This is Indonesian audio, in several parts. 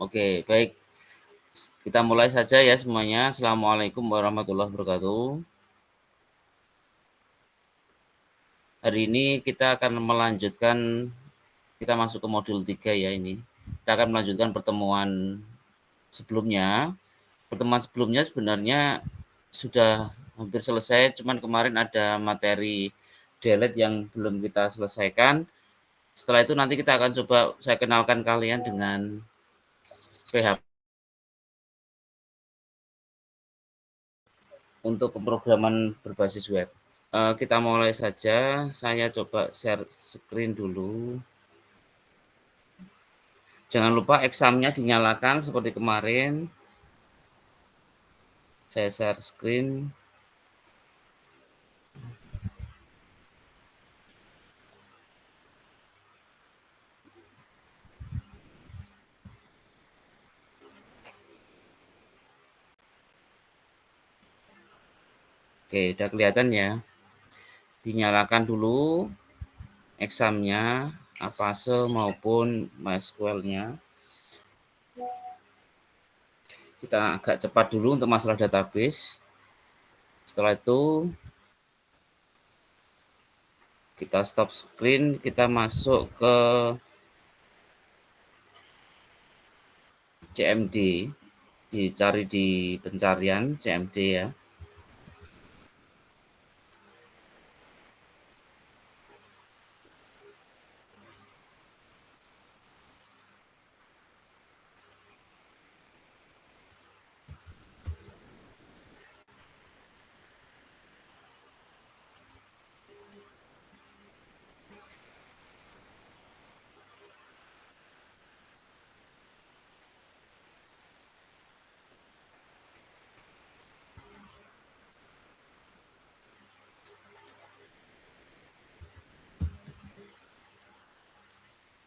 Oke, baik. Kita mulai saja ya semuanya. Assalamualaikum warahmatullahi wabarakatuh. Hari ini kita akan melanjutkan, kita masuk ke modul 3 ya ini. Kita akan melanjutkan pertemuan sebelumnya. Pertemuan sebelumnya sebenarnya sudah hampir selesai, cuman kemarin ada materi delete yang belum kita selesaikan. Setelah itu nanti kita akan coba saya kenalkan kalian dengan PHP untuk pemrograman berbasis web. Kita mulai saja, saya coba share screen dulu. Jangan lupa examnya dinyalakan seperti kemarin. Saya share screen. Oke, udah kelihatan ya. Dinyalakan dulu examnya, Avase maupun MySQL-nya. Kita agak cepat dulu untuk masalah database. Setelah itu kita stop screen, kita masuk ke CMD, dicari di pencarian CMD ya.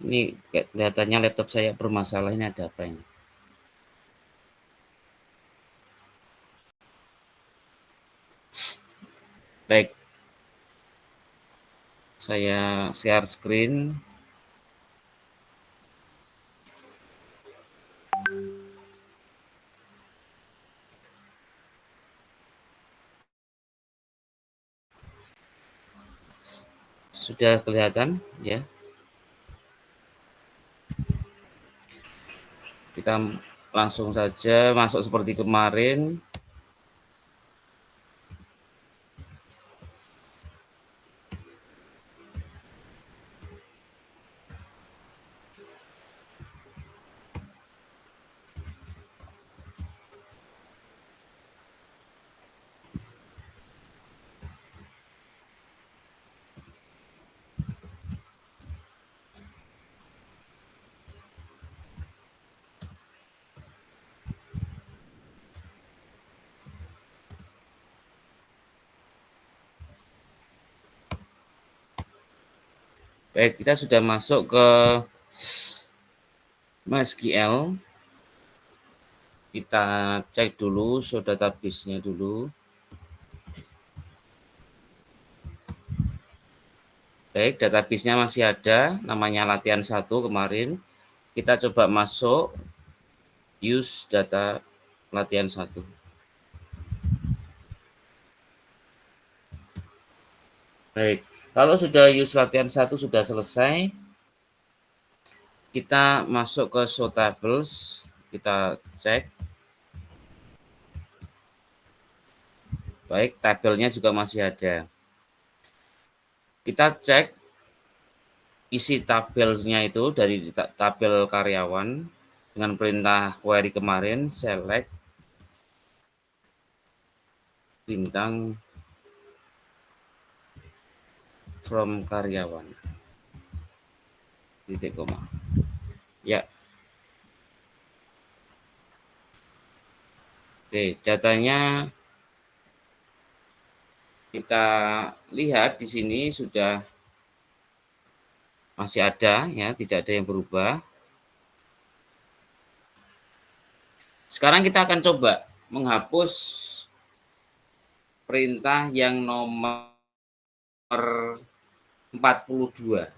Ini kelihatannya laptop saya bermasalah, ini ada apa ini? Baik, saya share screen. Sudah kelihatan ya. Kita langsung saja masuk seperti kemarin. Baik, kita sudah masuk ke MySQL. Kita cek dulu show database-nya dulu. Baik, database-nya masih ada, namanya latihan 1 kemarin. Kita coba masuk use data latihan 1. Baik, kalau sudah use latihan 1 sudah selesai, kita masuk ke show tables, kita cek. Baik, tabelnya juga masih ada. Kita cek isi tabelnya itu dari tabel karyawan dengan perintah query kemarin, select bintang from karyawan, titik koma. Ya. Oke, datanya kita lihat di sini sudah masih ada ya, tidak ada yang berubah. Sekarang kita akan coba menghapus perintah yang nomor 42.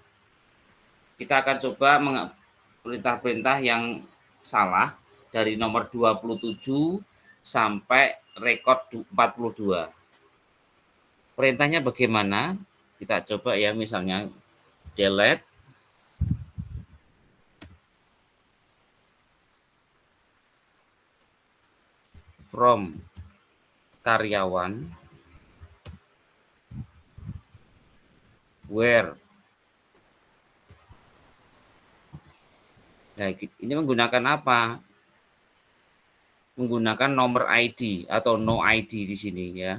Kita akan coba perintah-perintah yang salah dari nomor 27 sampai rekod 42. Perintahnya bagaimana? Kita coba ya, misalnya delete from karyawan where. Nah, ini menggunakan apa? Menggunakan nomor ID atau no ID di sini ya.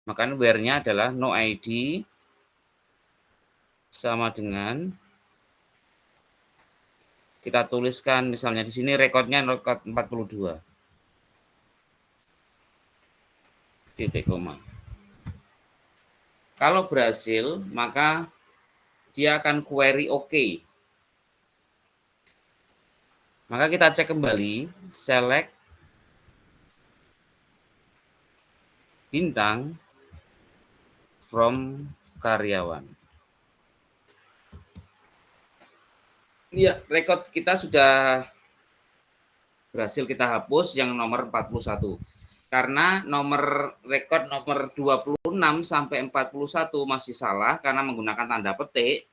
Maka where-nya adalah no ID sama dengan kita tuliskan misalnya di sini rekodnya rekod 42. Titik koma. Kalau berhasil, maka dia akan query OK. Maka kita cek kembali, select bintang from karyawan. Ya, rekod kita sudah berhasil kita hapus yang nomor 41. Karena nomor rekod nomor 26 sampai 41 masih salah karena menggunakan tanda petik,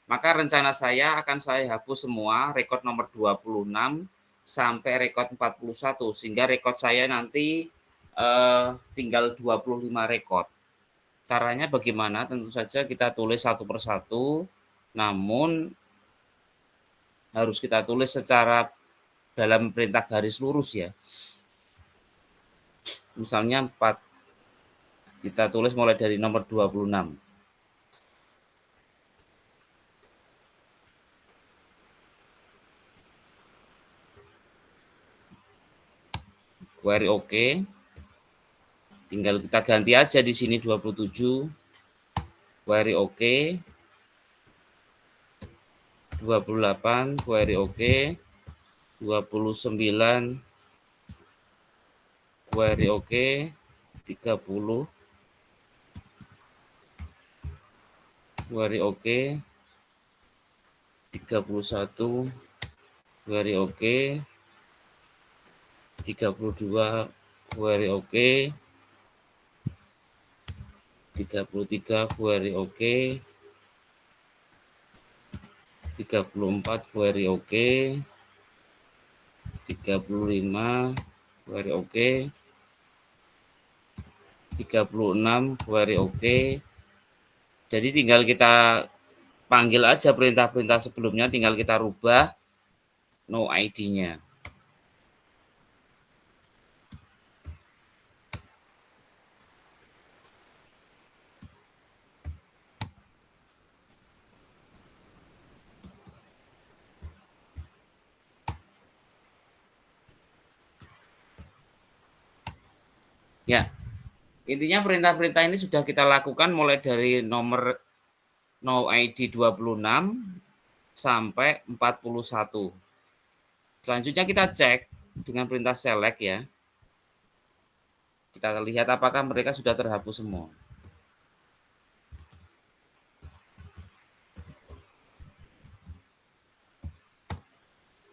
maka rencana saya akan saya hapus semua rekod nomor 26 sampai rekod 41 sehingga rekod saya nanti tinggal 25 rekod. Caranya bagaimana? Tentu saja kita tulis satu persatu, namun harus kita tulis secara dalam perintah garis lurus ya. Misalnya 4, kita tulis mulai dari nomor 26. Query OK. Tinggal kita ganti aja di sini 27. Query OK. 28, query OK. 29, query OK. 30, query OK. 31, query OK. 32, query OK. 33, query OK. 34, query OK. 35, query OK. 36, query OK. Jadi tinggal kita panggil aja perintah-perintah sebelumnya, tinggal kita rubah no ID-nya. Ya, intinya perintah-perintah ini sudah kita lakukan mulai dari nomor no ID 26 sampai 41. Selanjutnya kita cek dengan perintah select ya. Kita lihat apakah mereka sudah terhapus semua.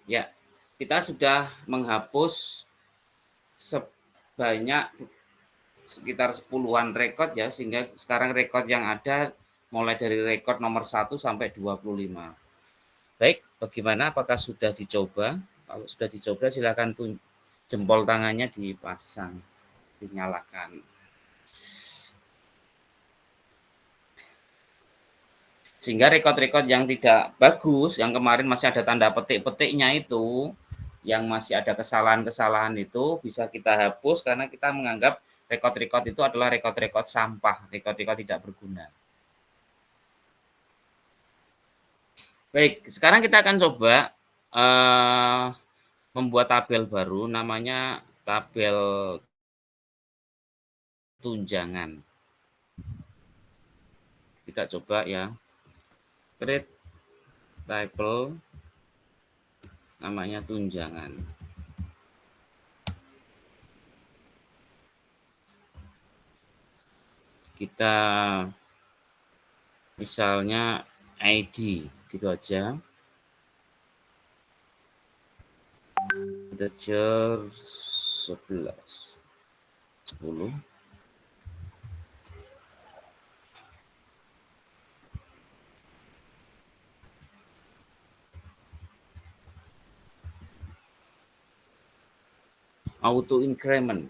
Ya, kita sudah menghapus sebanyak sekitar 10-an rekod ya, sehingga sekarang rekod yang ada mulai dari rekod nomor 1 sampai 25. Baik, bagaimana? Apakah sudah dicoba? Kalau sudah dicoba silakan jempol tangannya dipasang, dinyalakan. Sehingga rekod-rekod yang tidak bagus, yang kemarin masih ada tanda petik-petiknya itu, yang masih ada kesalahan-kesalahan itu bisa kita hapus karena kita menganggap rekod-rekod itu adalah rekod-rekod sampah, rekod-rekod tidak berguna. Baik, sekarang kita akan coba membuat tabel baru namanya tabel tunjangan. Kita coba ya. Create table namanya tunjangan. Kita misalnya ID gitu aja. integer 11. 10. Auto increment.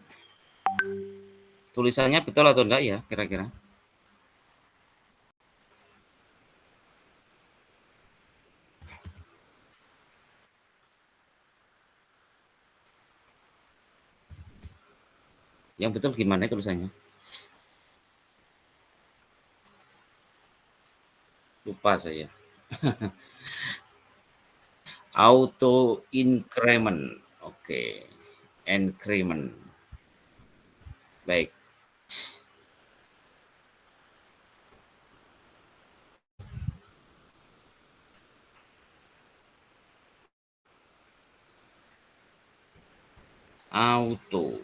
Tulisannya betul atau enggak ya kira-kira? Yang betul gimana tulisannya? Lupa saya. Auto increment. Oke. Increment. Baik. Auto.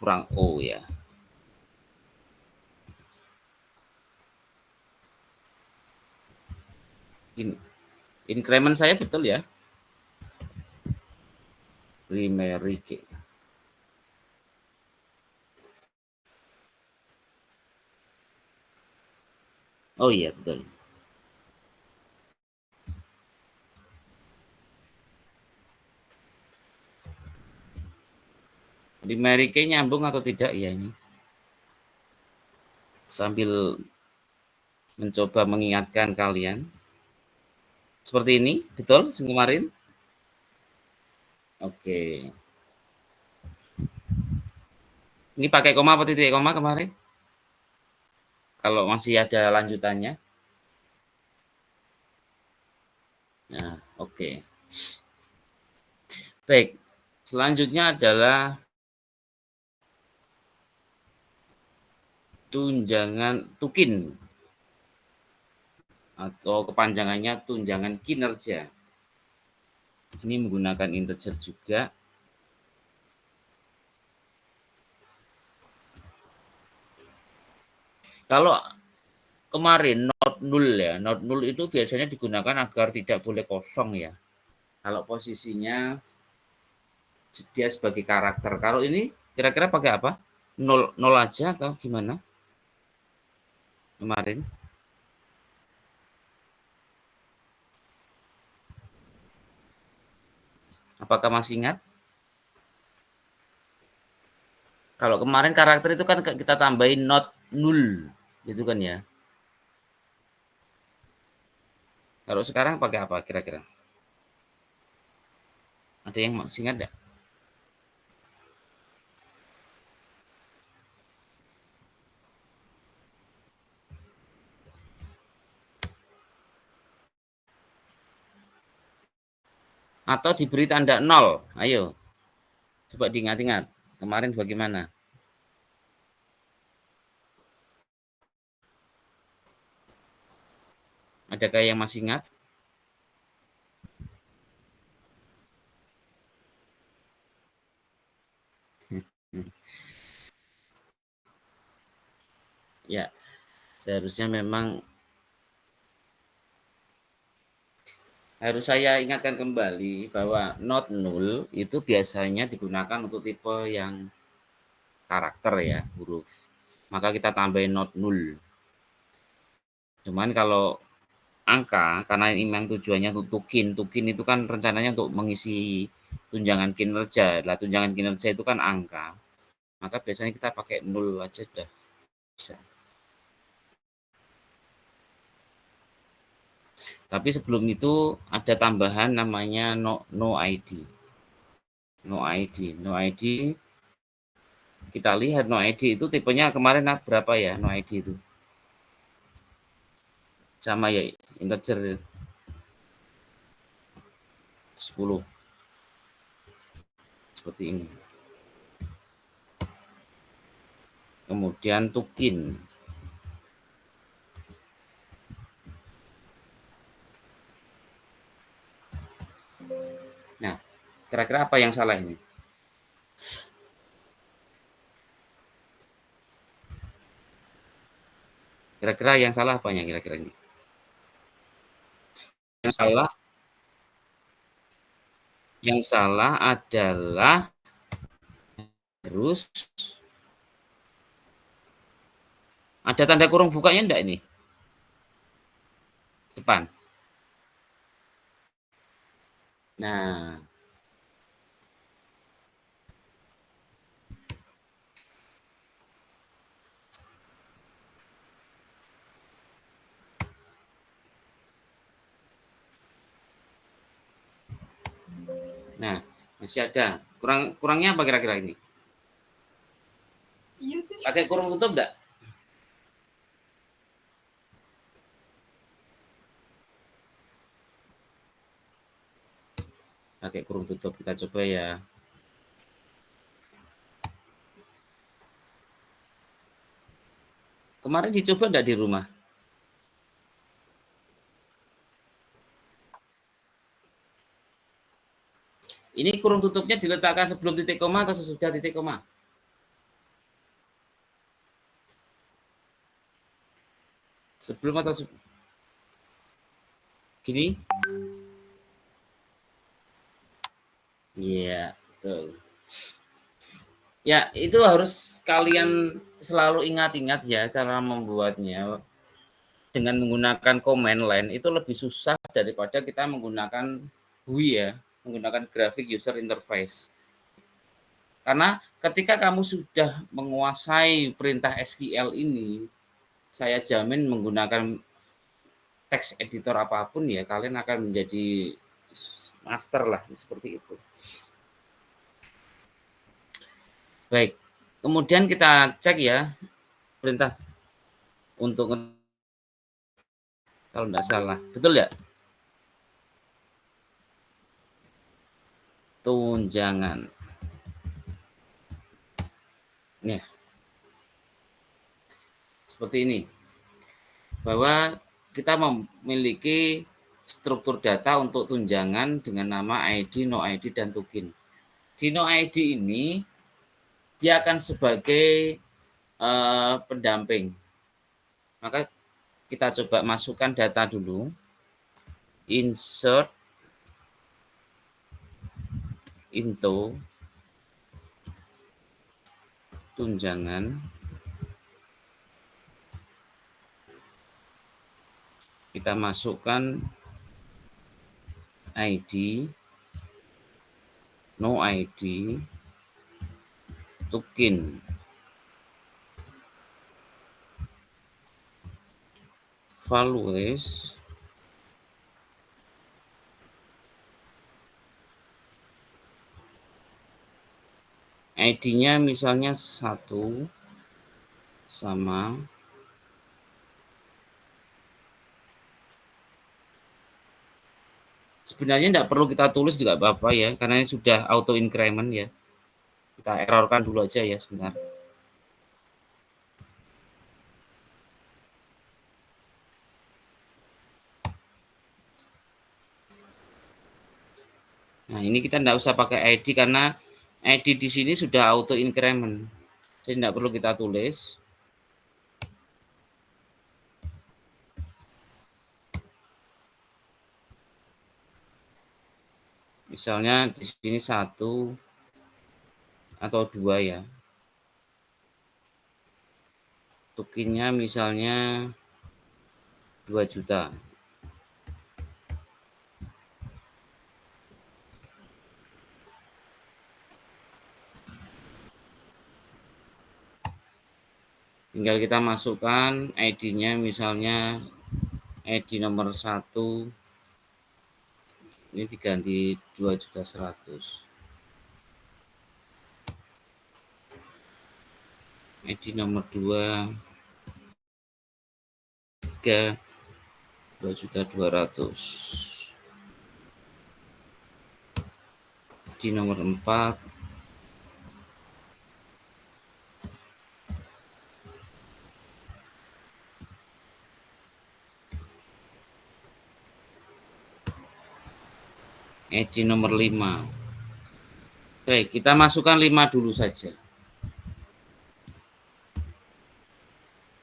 Kurang O ya. Increment saya betul ya. Primary key. Oh iya betul. Primary key nyambung atau tidak ya ini? Sambil mencoba mengingatkan kalian. Seperti ini, betul kemarin? Oke. Ini pakai koma apa titik koma kemarin? Kalau masih ada lanjutannya. Nah, oke. Baik. Selanjutnya adalah tunjangan tukin atau kepanjangannya tunjangan kinerja. Ini menggunakan integer juga. Kalau kemarin not null ya, not null itu biasanya digunakan agar tidak boleh kosong ya. Kalau posisinya dia sebagai karakter. Kalau ini kira-kira pakai apa? Nol, nol aja atau gimana kemarin? Apakah masih ingat? Kalau kemarin karakter itu kan kita tambahin not null, gitu kan ya. Kalau sekarang pakai apa kira-kira? Ada yang masih ingat nggak? Atau diberi tanda nol? Ayo, coba diingat-ingat. Kemarin bagaimana? Adakah yang masih ingat? Ya, seharusnya memang harus saya ingatkan kembali bahwa not null itu biasanya digunakan untuk tipe yang karakter ya, huruf. Maka kita tambahin not null. Cuman kalau angka, karena ini memang tujuannya untuk tukin. Tukin itu kan rencananya untuk mengisi tunjangan kinerja. Lah tunjangan kinerja itu kan angka. Maka biasanya kita pakai nol aja udah bisa. Tapi sebelum itu ada tambahan namanya no ID. No ID. No ID kita lihat no ID itu tipenya kemarin berapa ya no ID itu? Sama ya integer 10 seperti ini. Kemudian tukin. Nah, kira-kira apa yang salah ini? Kira-kira yang salah apanya kira-kira ini? Yang salah Yang salah adalah harus ada tanda kurung bukanya enggak ini? Depan. Nah, masih ada. Kurangnya apa kira-kira ini? Pakai kurung tutup enggak? Pakai kurung tutup, kita coba ya. Kemarin dicoba enggak di rumah? Ini kurung tutupnya diletakkan sebelum titik koma atau sesudah titik koma? Sebelum atau gini? Iya, betul. Ya, itu harus kalian selalu ingat-ingat ya cara membuatnya. Dengan menggunakan command line itu lebih susah daripada kita menggunakan GUI ya, menggunakan graphic user interface. Karena ketika kamu sudah menguasai perintah SQL ini, saya jamin menggunakan text editor apapun ya kalian akan menjadi master lah seperti itu. Baik, kemudian kita cek ya perintah untuk kalau tidak salah, betul ya? Tunjangan. Nah, seperti ini. Bahwa kita memiliki struktur data untuk tunjangan dengan nama ID, no ID, dan token. Di no ID ini, dia akan sebagai pendamping. Maka kita coba masukkan data dulu. Insert into tunjangan. Kita masukkan ID, no ID, token. Values ID-nya misalnya 1 sama sebenarnya tidak perlu kita tulis juga apa-apa ya, karena ini sudah auto increment ya. Kita errorkan dulu aja ya sebentar. Nah, ini kita tidak usah pakai ID karena ID di sini sudah auto increment. Jadi tidak perlu kita tulis. Misalnya di sini 1 atau 2 ya. Tokennya misalnya 2 juta. Tinggal kita masukkan ID-nya misalnya ID nomor 1 ini diganti 2.100.000. ID nomor 2 3 2.200.000. ID nomor 4 ID nomor 5. Baik, kita masukkan 5 dulu saja.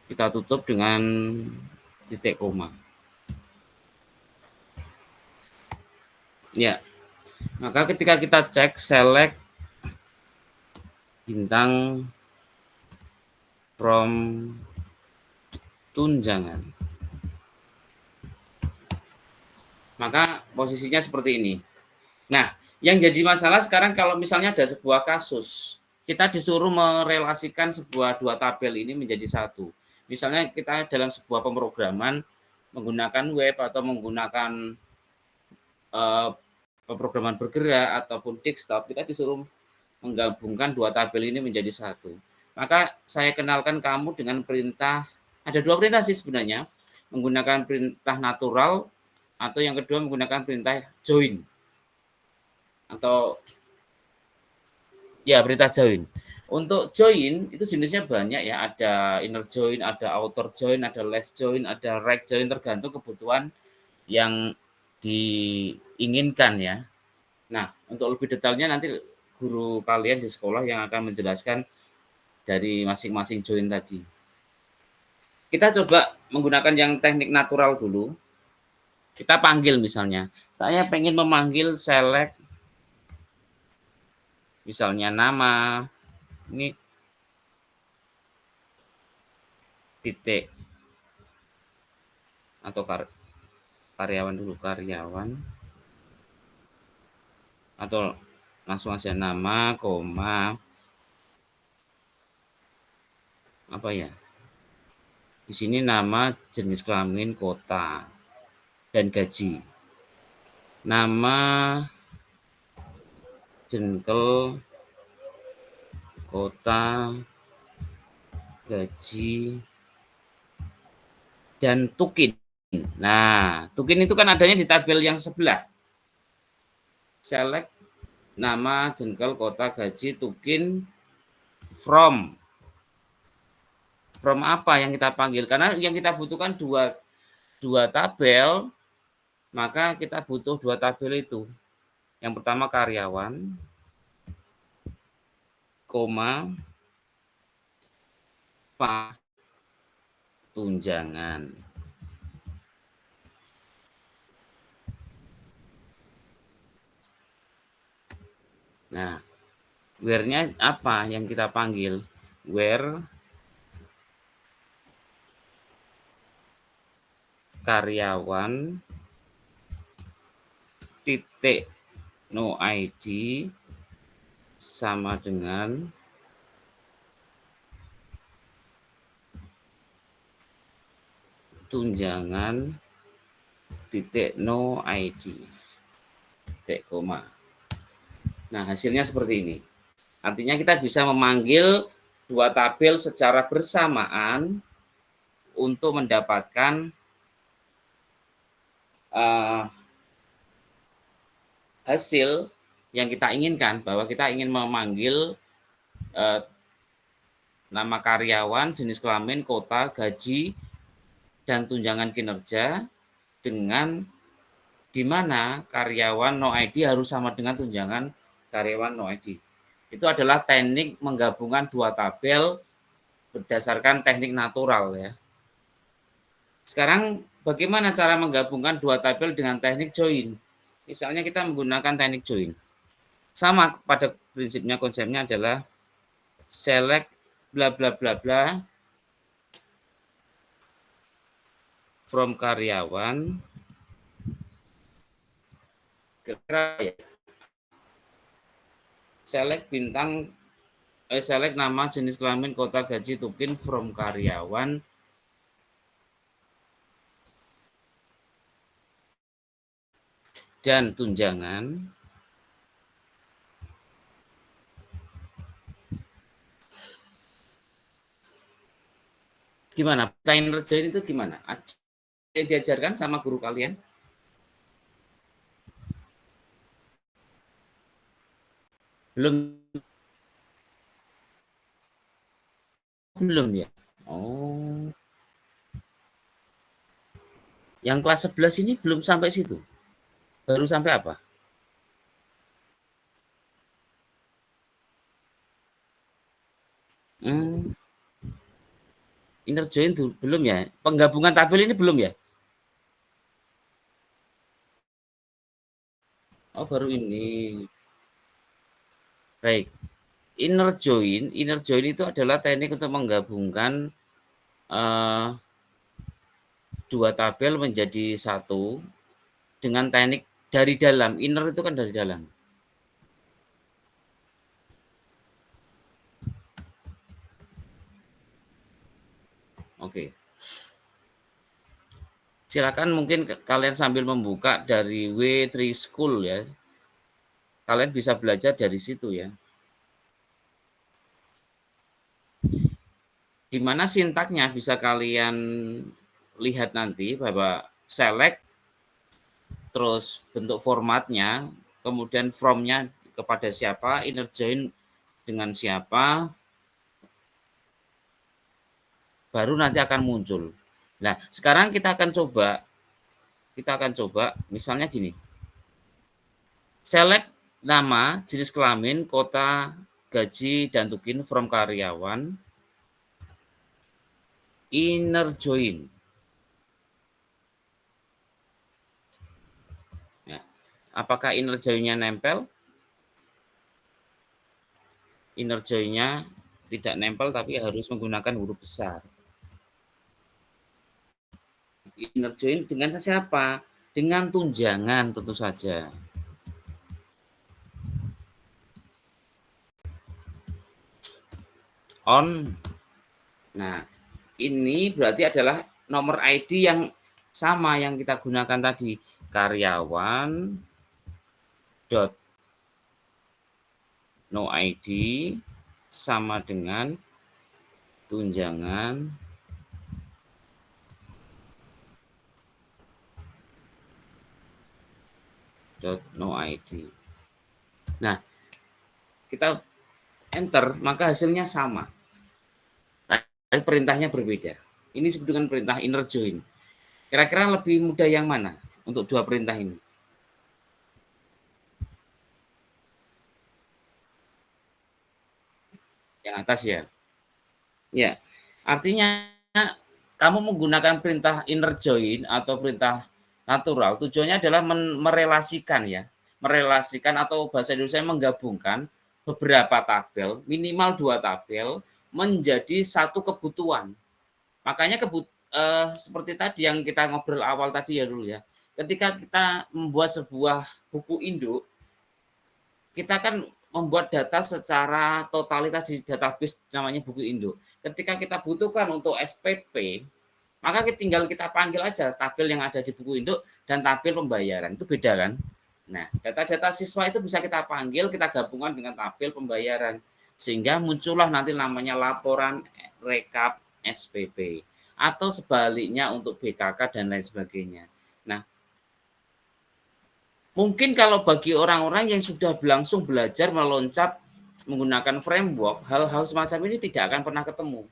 Kita tutup dengan titik koma. Ya, Maka ketika kita cek select bintang from tunjangan, maka posisinya seperti ini. Nah, yang jadi masalah sekarang kalau misalnya ada sebuah kasus, kita disuruh merelasikan dua tabel ini menjadi satu. Misalnya kita dalam sebuah pemrograman menggunakan web atau menggunakan pemrograman bergerak ataupun desktop, kita disuruh menggabungkan dua tabel ini menjadi satu. Maka saya kenalkan kamu dengan perintah, ada dua perintah sih sebenarnya, menggunakan perintah natural atau yang kedua menggunakan perintah join atau ya perintah join. Untuk join itu jenisnya banyak ya, ada inner join, ada outer join, ada left join, ada right join, tergantung kebutuhan yang diinginkan ya. Nah, untuk lebih detailnya nanti guru kalian di sekolah yang akan menjelaskan dari masing-masing join tadi. Kita coba menggunakan yang teknik natural dulu. Kita panggil misalnya, saya pengen memanggil select misalnya nama, ini titik atau karyawan dulu, karyawan atau langsung aja nama, koma, apa ya? Di sini nama, jenis kelamin, kota, dan gaji. Nama, jengkel, kota, gaji, dan tukin. Nah, tukin itu kan adanya di tabel yang sebelah. Select nama, jengkel, kota, gaji, tukin, from. From apa yang kita panggil? Karena yang kita butuhkan dua tabel, maka kita butuh dua tabel itu. Yang pertama karyawan, koma, tunjangan. Nah, where-nya apa yang kita panggil? Where karyawan titik no ID sama dengan tunjangan titik no ID titik koma. Nah, hasilnya seperti ini. Artinya kita bisa memanggil dua tabel secara bersamaan untuk mendapatkan hasil yang kita inginkan, bahwa kita ingin memanggil nama karyawan, jenis kelamin, kota, gaji, dan tunjangan kinerja dengan di mana karyawan no ID harus sama dengan tunjangan karyawan no ID. Itu adalah teknik menggabungkan dua tabel berdasarkan teknik natural ya. Sekarang bagaimana cara menggabungkan dua tabel dengan teknik join? Misalnya kita menggunakan teknik join. Sama pada prinsipnya, konsepnya adalah select bla bla bla bla from karyawan select bintang select nama, jenis kelamin, kota, gaji, tukin from karyawan dan tunjangan gimana? Time join itu gimana? Diajarkan sama guru kalian? Belum ya? Oh. Yang kelas 11 ini belum sampai situ. Baru sampai apa? Inner join tuh belum ya? Penggabungan tabel ini belum ya? Oh, baru ini. Baik. Inner join itu adalah teknik untuk menggabungkan, eee, 2 tabel menjadi satu dengan teknik dari dalam. Inner itu kan dari dalam. Oke. Silakan mungkin kalian sambil membuka dari W3 School ya. Kalian bisa belajar dari situ ya. Di mana sintaknya bisa kalian lihat nanti bahwa select, terus bentuk formatnya, kemudian from-nya kepada siapa, inner join dengan siapa, baru nanti akan muncul. Nah, sekarang kita akan coba misalnya gini. Select nama, jenis kelamin, kota, gaji, dan tukin from karyawan, inner join. Ya. Apakah inner join-nya nempel? Inner join-nya tidak nempel tapi harus menggunakan huruf besar. Inner join dengan siapa? Dengan tunjangan tentu saja. On. Nah, ini berarti adalah nomor ID yang sama yang kita gunakan tadi. Karyawan dot no ID sama dengan tunjangan dot no ID. Nah, kita enter maka hasilnya sama. Tapi perintahnya berbeda. Ini disebut dengan perintah inner join. Kira-kira lebih mudah yang mana untuk dua perintah ini? Yang atas ya. Ya, artinya kamu menggunakan perintah inner join atau perintah natural, tujuannya adalah merelasikan ya, merelasikan atau bahasa Indonesia menggabungkan beberapa tabel, minimal 2 tabel menjadi satu kebutuhan. Makanya seperti tadi yang kita ngobrol awal tadi ya dulu ya. Ketika kita membuat sebuah buku induk, kita kan membuat data secara totalitas di database namanya buku induk. Ketika kita butuhkan untuk SPP, maka tinggal kita panggil aja tabel yang ada di buku induk dan tabel pembayaran. Itu beda kan? Nah, data-data siswa itu bisa kita panggil, kita gabungkan dengan tabel pembayaran. Sehingga muncullah nanti namanya laporan rekap SPP. Atau sebaliknya untuk BKK dan lain sebagainya. Nah, mungkin kalau bagi orang-orang yang sudah langsung belajar meloncat menggunakan framework, hal-hal semacam ini tidak akan pernah ketemu.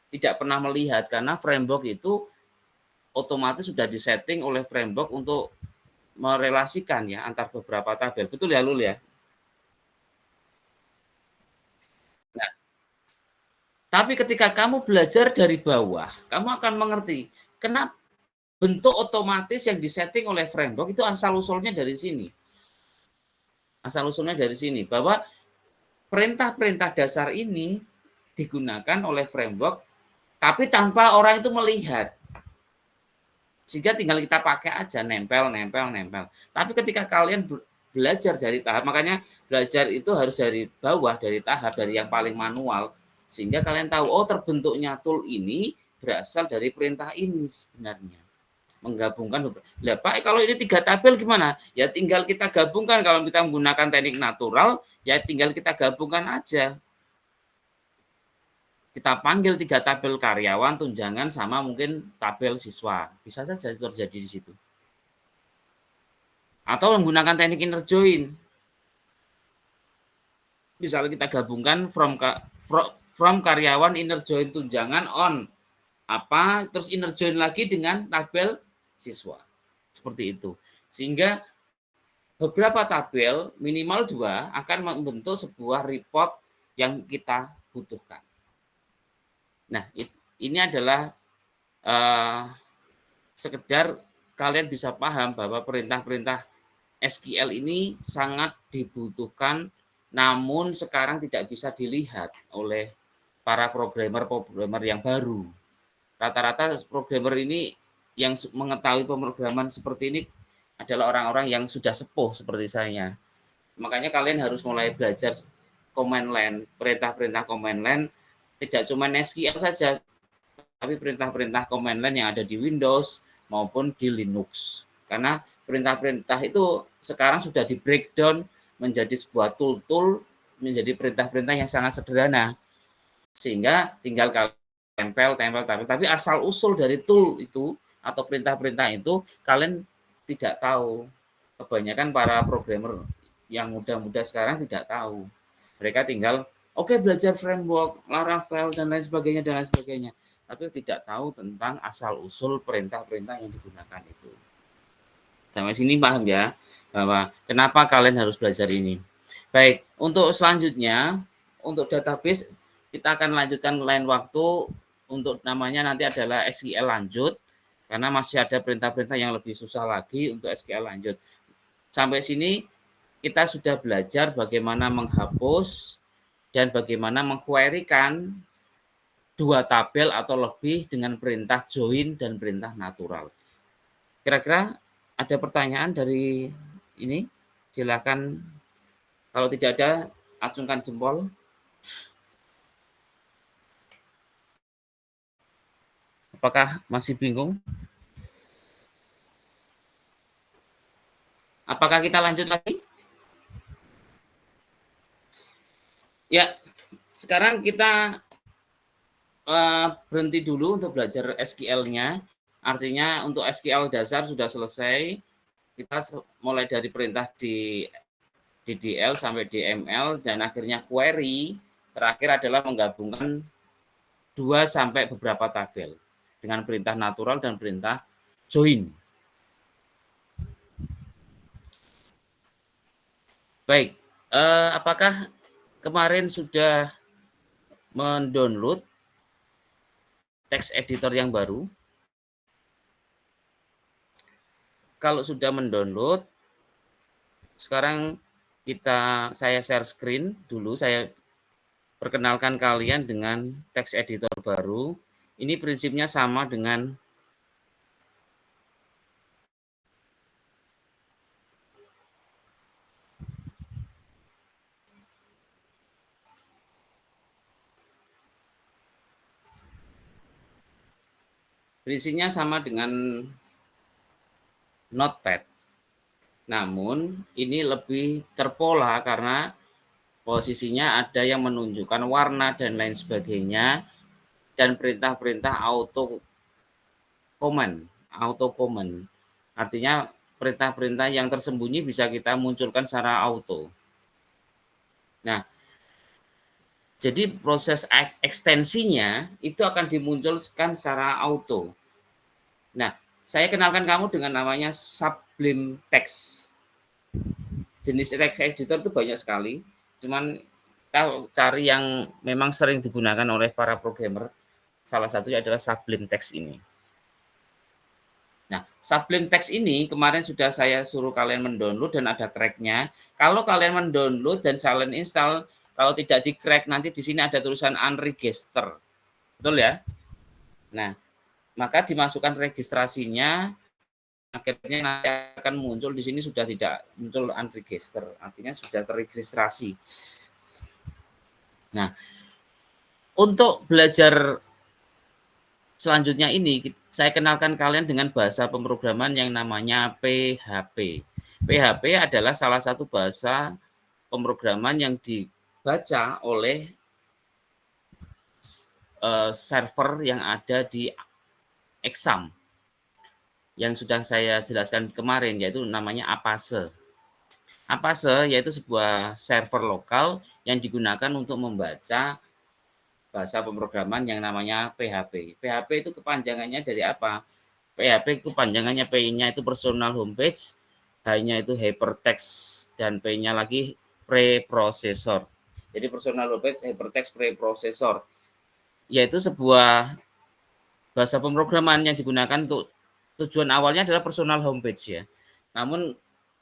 Tidak pernah melihat karena framework itu otomatis sudah disetting oleh framework untuk merelasikan ya antar beberapa tabel. Betul ya Lul ya? Nah, tapi ketika kamu belajar dari bawah, kamu akan mengerti kenapa bentuk otomatis yang disetting oleh framework itu asal-usulnya dari sini. Asal-usulnya dari sini bahwa perintah-perintah dasar ini digunakan oleh framework tapi tanpa orang itu melihat. Sehingga tinggal kita pakai aja nempel nempel nempel. Tapi ketika kalian belajar dari tahap, makanya belajar itu harus dari bawah, dari tahap, dari yang paling manual, sehingga kalian tahu oh terbentuknya tool ini berasal dari perintah ini sebenarnya, menggabungkan. Lah Pak, kalau ini 3 tabel gimana? Ya tinggal kita gabungkan. Kalau kita menggunakan teknik natural ya tinggal kita gabungkan aja. Kita panggil 3 tabel karyawan, tunjangan, sama mungkin tabel siswa. Bisa saja itu terjadi di situ. Atau menggunakan teknik inner join. Misalnya kita gabungkan from karyawan inner join tunjangan on apa, terus inner join lagi dengan tabel siswa. Seperti itu. Sehingga beberapa tabel minimal 2 akan membentuk sebuah report yang kita butuhkan. Nah, ini adalah sekedar kalian bisa paham bahwa perintah-perintah SQL ini sangat dibutuhkan, namun sekarang tidak bisa dilihat oleh para programmer yang baru. Rata-rata programmer ini yang mengetahui pemrograman seperti ini adalah orang-orang yang sudah sepuh seperti saya. Makanya kalian harus mulai belajar command line, perintah-perintah command line, tidak cuma SQL saja, tapi perintah-perintah command line yang ada di Windows maupun di Linux. Karena perintah-perintah itu sekarang sudah di breakdown menjadi sebuah tool-tool, menjadi perintah-perintah yang sangat sederhana. Sehingga tinggal tempel. Tapi asal usul dari tool itu atau perintah-perintah itu kalian tidak tahu. Kebanyakan para programmer yang muda-muda sekarang tidak tahu. Mereka tinggal belajar framework, Laravel dan lain sebagainya. Tapi tidak tahu tentang asal usul perintah-perintah yang digunakan itu. Sampai sini paham ya bahwa kenapa kalian harus belajar ini. Baik, untuk selanjutnya untuk database kita akan lanjutkan lain waktu. Untuk namanya nanti adalah SQL lanjut karena masih ada perintah-perintah yang lebih susah lagi untuk SQL lanjut. Sampai sini kita sudah belajar bagaimana menghapus dan bagaimana mengquerykan dua tabel atau lebih dengan perintah join dan perintah natural. Kira-kira ada pertanyaan dari ini? Silakan. Kalau tidak ada, acungkan jempol. Apakah masih bingung? Apakah kita lanjut lagi? Ya, sekarang kita berhenti dulu untuk belajar SQL-nya. Artinya untuk SQL dasar sudah selesai. Kita mulai dari perintah di DDL sampai DML dan akhirnya query. Terakhir adalah menggabungkan 2 sampai beberapa tabel dengan perintah natural dan perintah join. Baik, apakah kemarin sudah mendownload text editor yang baru? Kalau sudah mendownload, sekarang saya share screen dulu, saya perkenalkan kalian dengan text editor baru. Ini prinsipnya sama dengan Notepad. Namun ini lebih terpola karena posisinya ada yang menunjukkan warna dan lain sebagainya dan perintah-perintah auto command. Artinya perintah-perintah yang tersembunyi bisa kita munculkan secara auto. Nah, jadi proses ekstensinya itu akan dimunculkan secara auto. Nah, saya kenalkan kamu dengan namanya Sublime Text. Jenis text editor itu banyak sekali, cuman kita cari yang memang sering digunakan oleh para programmer. Salah satunya adalah Sublime Text ini. Nah, Sublime Text ini kemarin sudah saya suruh kalian mendownload dan ada crack-nya. Kalau kalian mendownload dan kalian install, kalau tidak di-crack nanti di sini ada tulisan unregister. Betul ya? Nah, maka dimasukkan registrasinya, akhirnya nanti akan muncul di sini sudah tidak muncul unregister, artinya sudah terregistrasi. Nah, untuk belajar selanjutnya ini saya kenalkan kalian dengan bahasa pemrograman yang namanya PHP. PHP adalah salah satu bahasa pemrograman yang dibaca oleh server yang ada di Exam yang sudah saya jelaskan kemarin, yaitu namanya Apache. Apache yaitu sebuah server lokal yang digunakan untuk membaca bahasa pemrograman yang namanya PHP. PHP itu kepanjangannya dari apa? PHP itu kepanjangannya P-nya itu personal homepage, H-nya itu hypertext, dan P-nya lagi preprocessor. Jadi personal homepage, hypertext, preprocessor, yaitu sebuah bahasa pemrograman yang digunakan untuk tujuan awalnya adalah personal homepage ya. Namun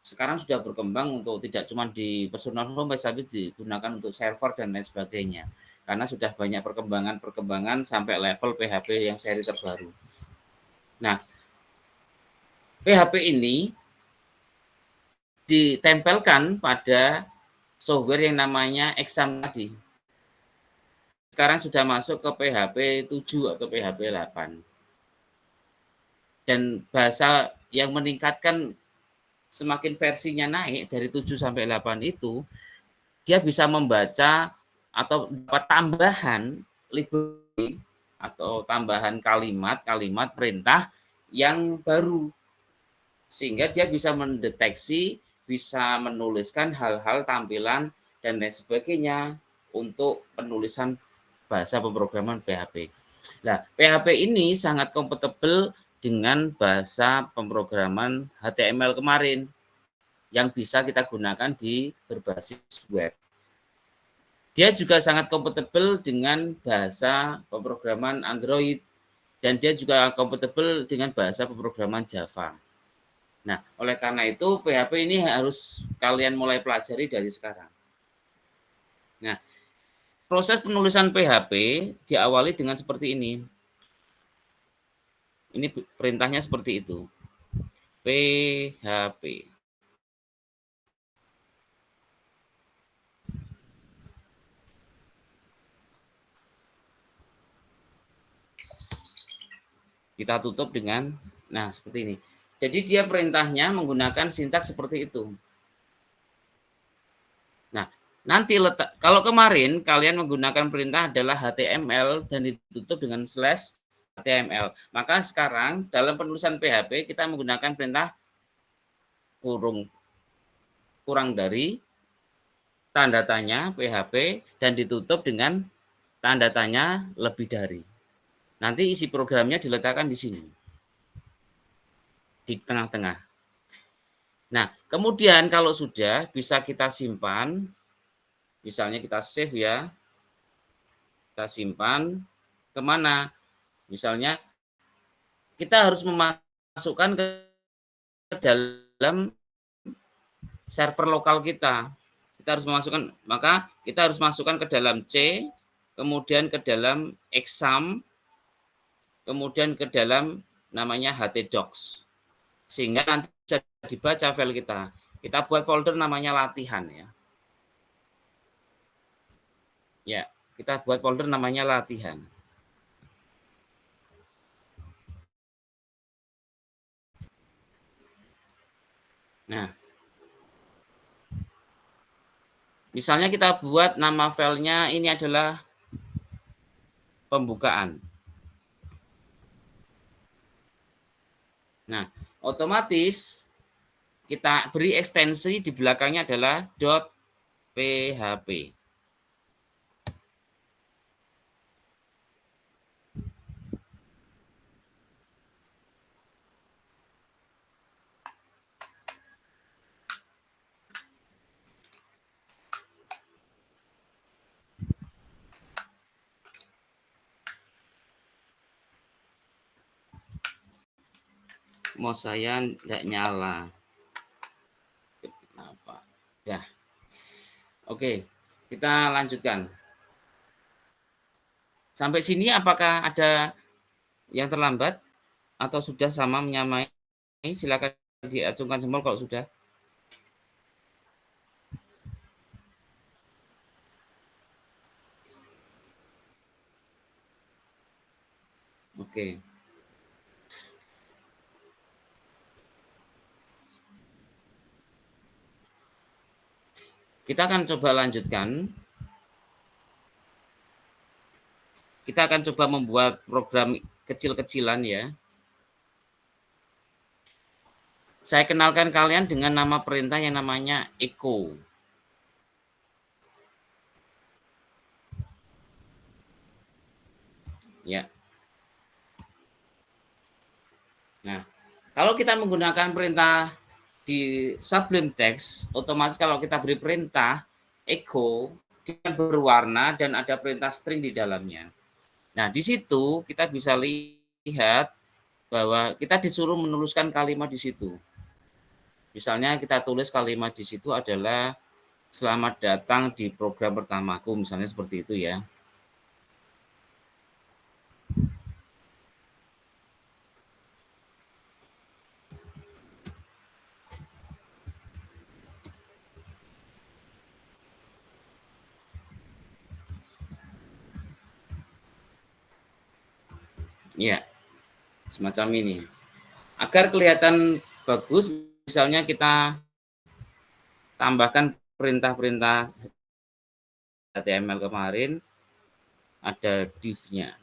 sekarang sudah berkembang untuk tidak cuma di personal home base, tapi digunakan untuk server dan lain sebagainya. Karena sudah banyak perkembangan sampai level PHP yang seri terbaru. Nah, PHP ini ditempelkan pada software yang namanya Exam tadi. Sekarang sudah masuk ke PHP 7 atau PHP 8. Dan bahasa yang meningkatkan semakin versinya naik dari 7 sampai 8 itu, dia bisa membaca atau dapat tambahan library atau tambahan kalimat perintah yang baru. Sehingga dia bisa mendeteksi, bisa menuliskan hal-hal tampilan dan lain sebagainya untuk penulisan bahasa pemrograman PHP. Nah, PHP ini sangat kompatibel dengan bahasa pemrograman HTML kemarin yang bisa kita gunakan di berbasis web. Dia juga sangat kompatibel dengan bahasa pemrograman Android dan dia juga kompatibel dengan bahasa pemrograman Java. Nah, oleh karena itu PHP ini harus kalian mulai pelajari dari sekarang. Nah, proses penulisan PHP diawali dengan seperti ini. Ini perintahnya seperti itu. PHP. Kita tutup dengan, nah seperti ini. Jadi dia perintahnya menggunakan sintaks seperti itu. Nah, nanti kalau kemarin kalian menggunakan perintah adalah HTML dan ditutup dengan slash HTML. Maka sekarang dalam penulisan PHP kita menggunakan perintah kurang dari tanda tanya PHP dan ditutup dengan tanda tanya lebih dari. Nanti isi programnya diletakkan di sini. Di tengah-tengah. Nah, kemudian kalau sudah bisa kita simpan, misalnya kita save ya, kita simpan kemana? Misalnya kita harus memasukkan ke dalam server lokal kita. Kita harus memasukkan, maka kita harus masukkan ke dalam C, kemudian ke dalam exam, kemudian ke dalam namanya htdocs. Sehingga nanti bisa dibaca file kita. Kita buat folder namanya latihan ya. Ya, kita buat folder namanya latihan. Nah, misalnya kita buat nama filenya ini adalah pembukaan. Nah, otomatis kita beri ekstensi di belakangnya adalah .php. Mouse saya tidak nyala. Kenapa? Ya. Oke, kita lanjutkan. Sampai sini apakah ada yang terlambat atau sudah sama menyamai? Silakan diacungkan jempol kalau sudah. Oke. Kita akan coba lanjutkan. Kita akan coba membuat program kecil-kecilan ya. Saya kenalkan kalian dengan nama perintah yang namanya echo. Ya. Nah, kalau kita menggunakan perintah di Sublime Text, otomatis kalau kita beri perintah echo, dia berwarna dan ada perintah string di dalamnya. Nah, di situ kita bisa lihat bahwa kita disuruh menuliskan kalimat di situ. Misalnya kita tulis kalimat di situ adalah selamat datang di program pertamaku, misalnya seperti itu ya. Ya, semacam ini. Agar kelihatan bagus, misalnya kita tambahkan perintah-perintah HTML kemarin, ada div-nya.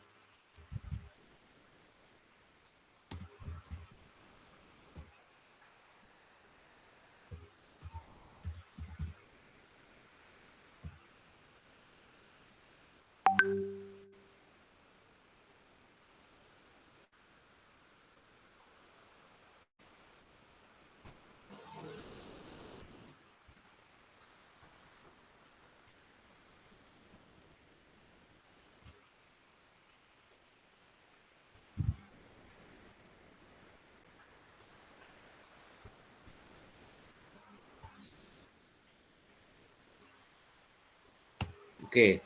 Oke,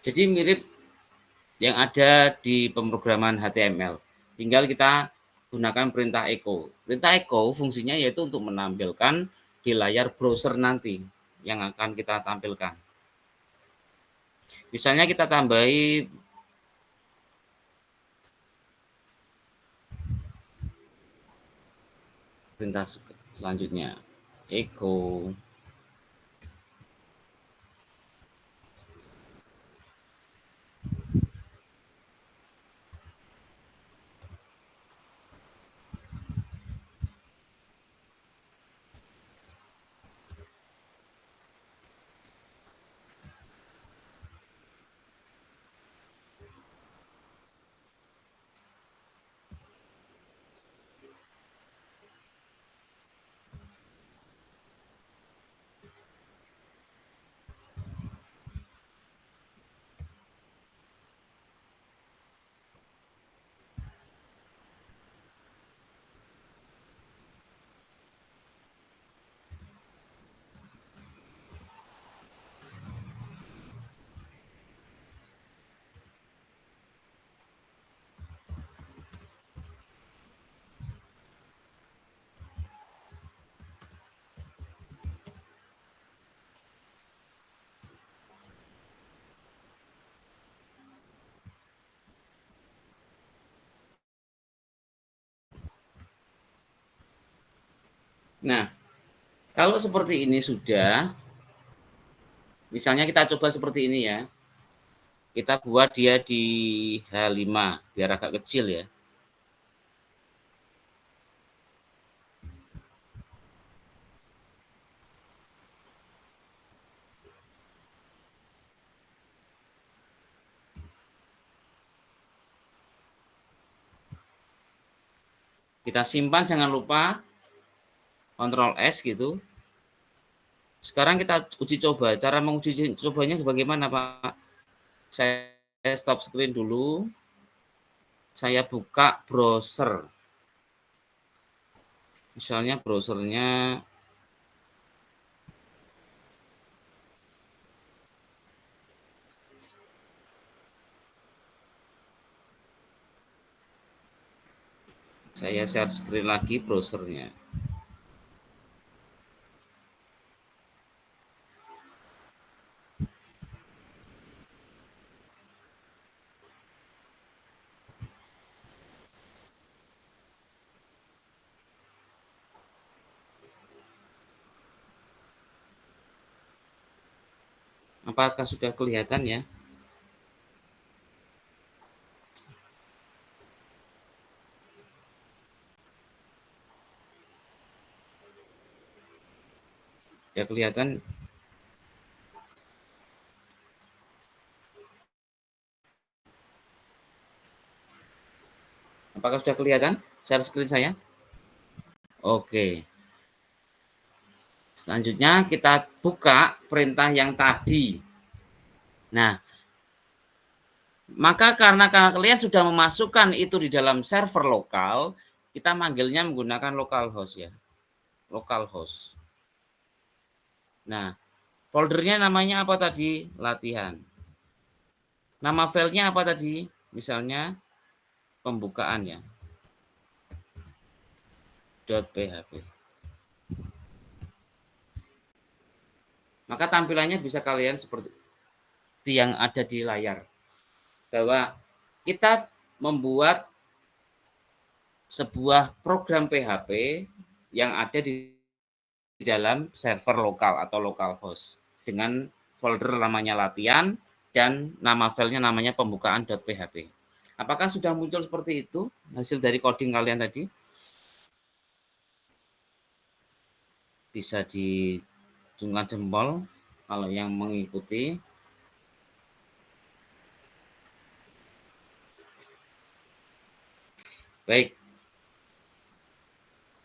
jadi mirip yang ada di pemrograman HTML. Tinggal kita gunakan perintah echo. Perintah echo fungsinya yaitu untuk menampilkan di layar browser nanti yang akan kita tampilkan. Misalnya kita tambahi perintah selanjutnya, echo. Nah, kalau seperti ini sudah, misalnya kita coba seperti ini ya. Kita buat dia di H5 biar agak kecil ya. Kita simpan, jangan lupa Ctrl S gitu. Sekarang kita uji coba. Cara menguji cobanya bagaimana, Pak? Saya stop screen dulu. Saya buka browser. Misalnya browsernya saya share screen lagi browsernya. Apakah sudah kelihatan ya? Sudah kelihatan? Apakah sudah kelihatan share screen saya? Oke. Selanjutnya kita buka perintah yang tadi. Nah, maka karena kalian sudah memasukkan itu di dalam server lokal, kita manggilnya menggunakan localhost ya, localhost. Nah, foldernya namanya apa tadi? Latihan. Nama filenya apa tadi? Misalnya pembukaan ya, .php. Maka tampilannya bisa kalian seperti yang ada di layar. Bahwa kita membuat sebuah program PHP yang ada di dalam server lokal atau localhost dengan folder namanya latihan dan nama filenya namanya pembukaan.php. Apakah sudah muncul seperti itu hasil dari coding kalian tadi? Bisa diacungkan jempol kalau yang mengikuti. Baik,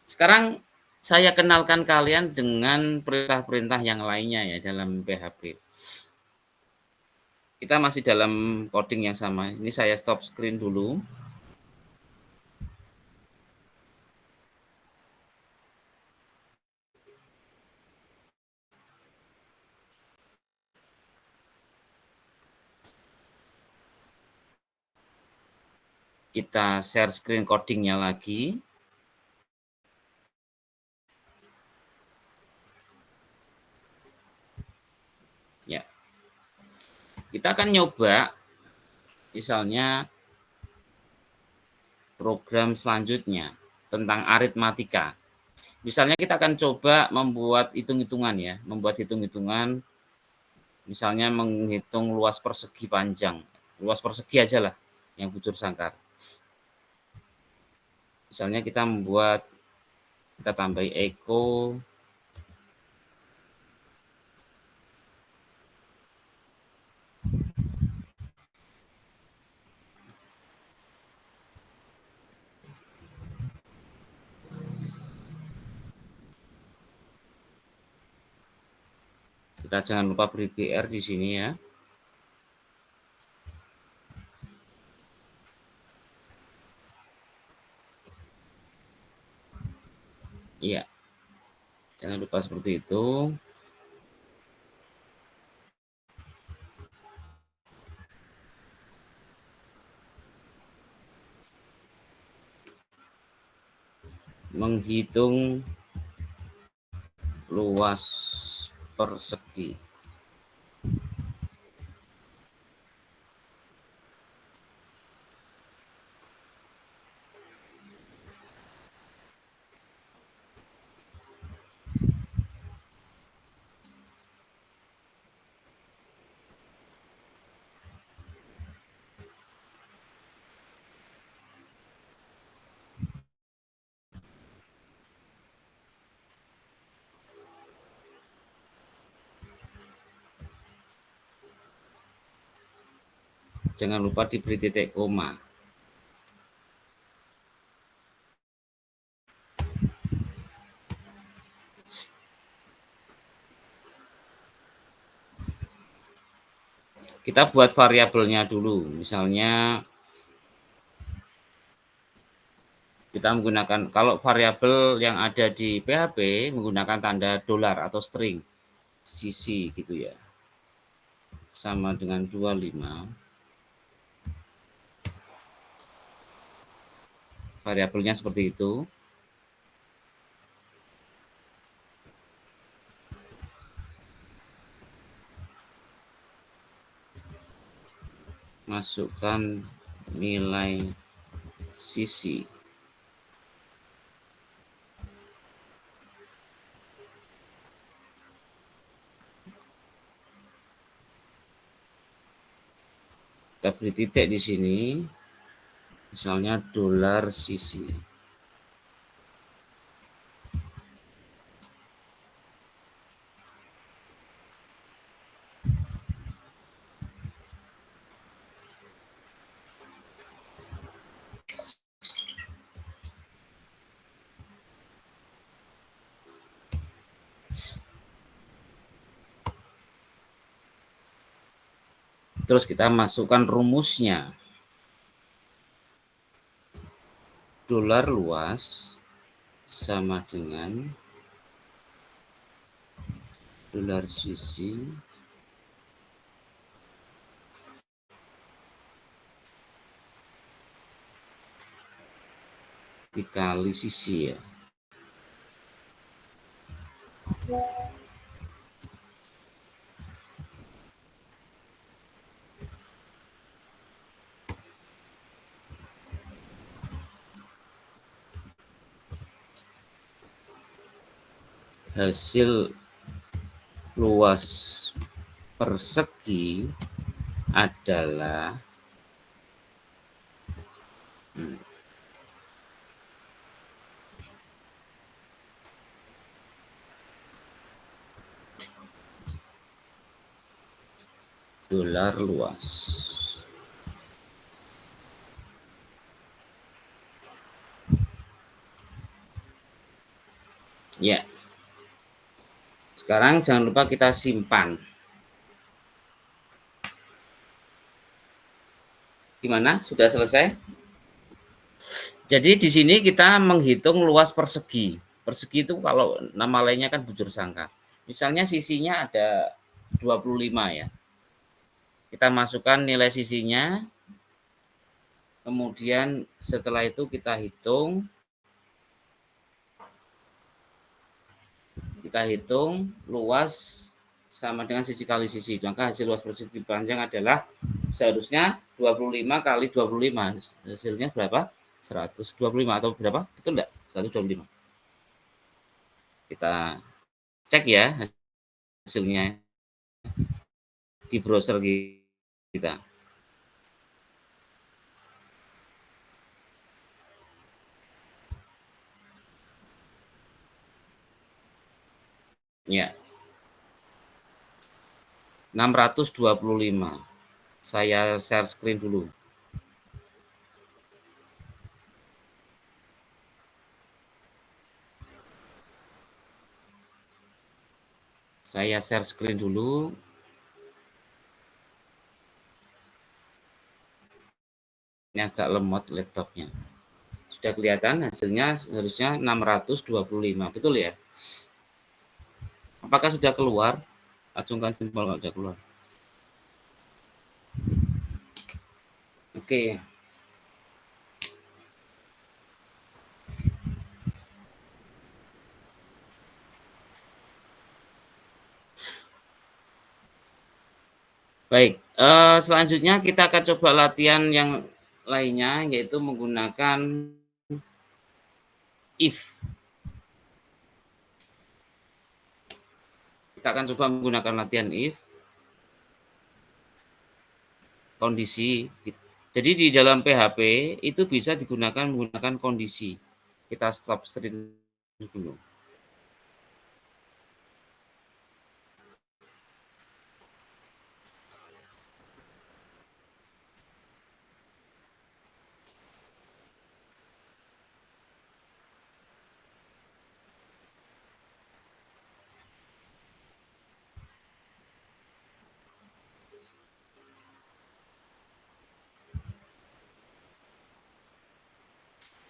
sekarang saya kenalkan kalian dengan perintah-perintah yang lainnya ya dalam PHP. Kita masih dalam coding yang sama. Ini saya stop screen dulu. Kita share screen codingnya lagi. Ya, kita akan nyoba misalnya program selanjutnya tentang aritmatika. Misalnya kita akan coba membuat hitung-hitungan ya, membuat hitung-hitungan misalnya menghitung luas persegi panjang. Luas persegi aja lah yang bujur sangkar. Misalnya kita tambahi echo kita jangan lupa beri BR di sini ya. Iya, jangan lupa seperti itu. Menghitung luas persegi. Jangan lupa diberi titik koma. Kita buat variabelnya dulu. Misalnya kita menggunakan, kalau variabel yang ada di PHP menggunakan tanda dolar atau string cc gitu ya, sama dengan 25. Variabelnya seperti itu. Masukkan nilai cc. Kita beri titik di sini, misalnya dolar cc. Terus kita masukkan rumusnya. dolar luas sama dengan dolar sisi dikali sisi ya. Hasil luas persegi adalah dolar luas. Ya. Sekarang jangan lupa kita simpan. Gimana? Sudah selesai? Jadi di sini kita menghitung luas persegi. Persegi itu kalau nama lainnya kan bujur sangka. Misalnya sisinya ada 25 ya. Kita masukkan nilai sisinya. Kemudian setelah itu kita hitung luas sama dengan sisi kali sisi. Maka hasil luas persegi panjang adalah seharusnya 25 kali 25. Hasilnya berapa? 125 atau berapa? Betul enggak? 125. Kita cek ya hasilnya di browser kita. Ya. 625. Saya share screen dulu. Saya share screen dulu. Ini agak lemot laptopnya. Sudah kelihatan hasilnya harusnya 625. Betul ya? Apakah sudah keluar? Acungkan jempol kalau sudah keluar. Oke. Baik, selanjutnya kita akan coba latihan yang lainnya, yaitu menggunakan if. Kita akan coba menggunakan latihan if. Kondisi. Jadi di dalam PHP itu bisa digunakan menggunakan kondisi. Kita stop stream dulu.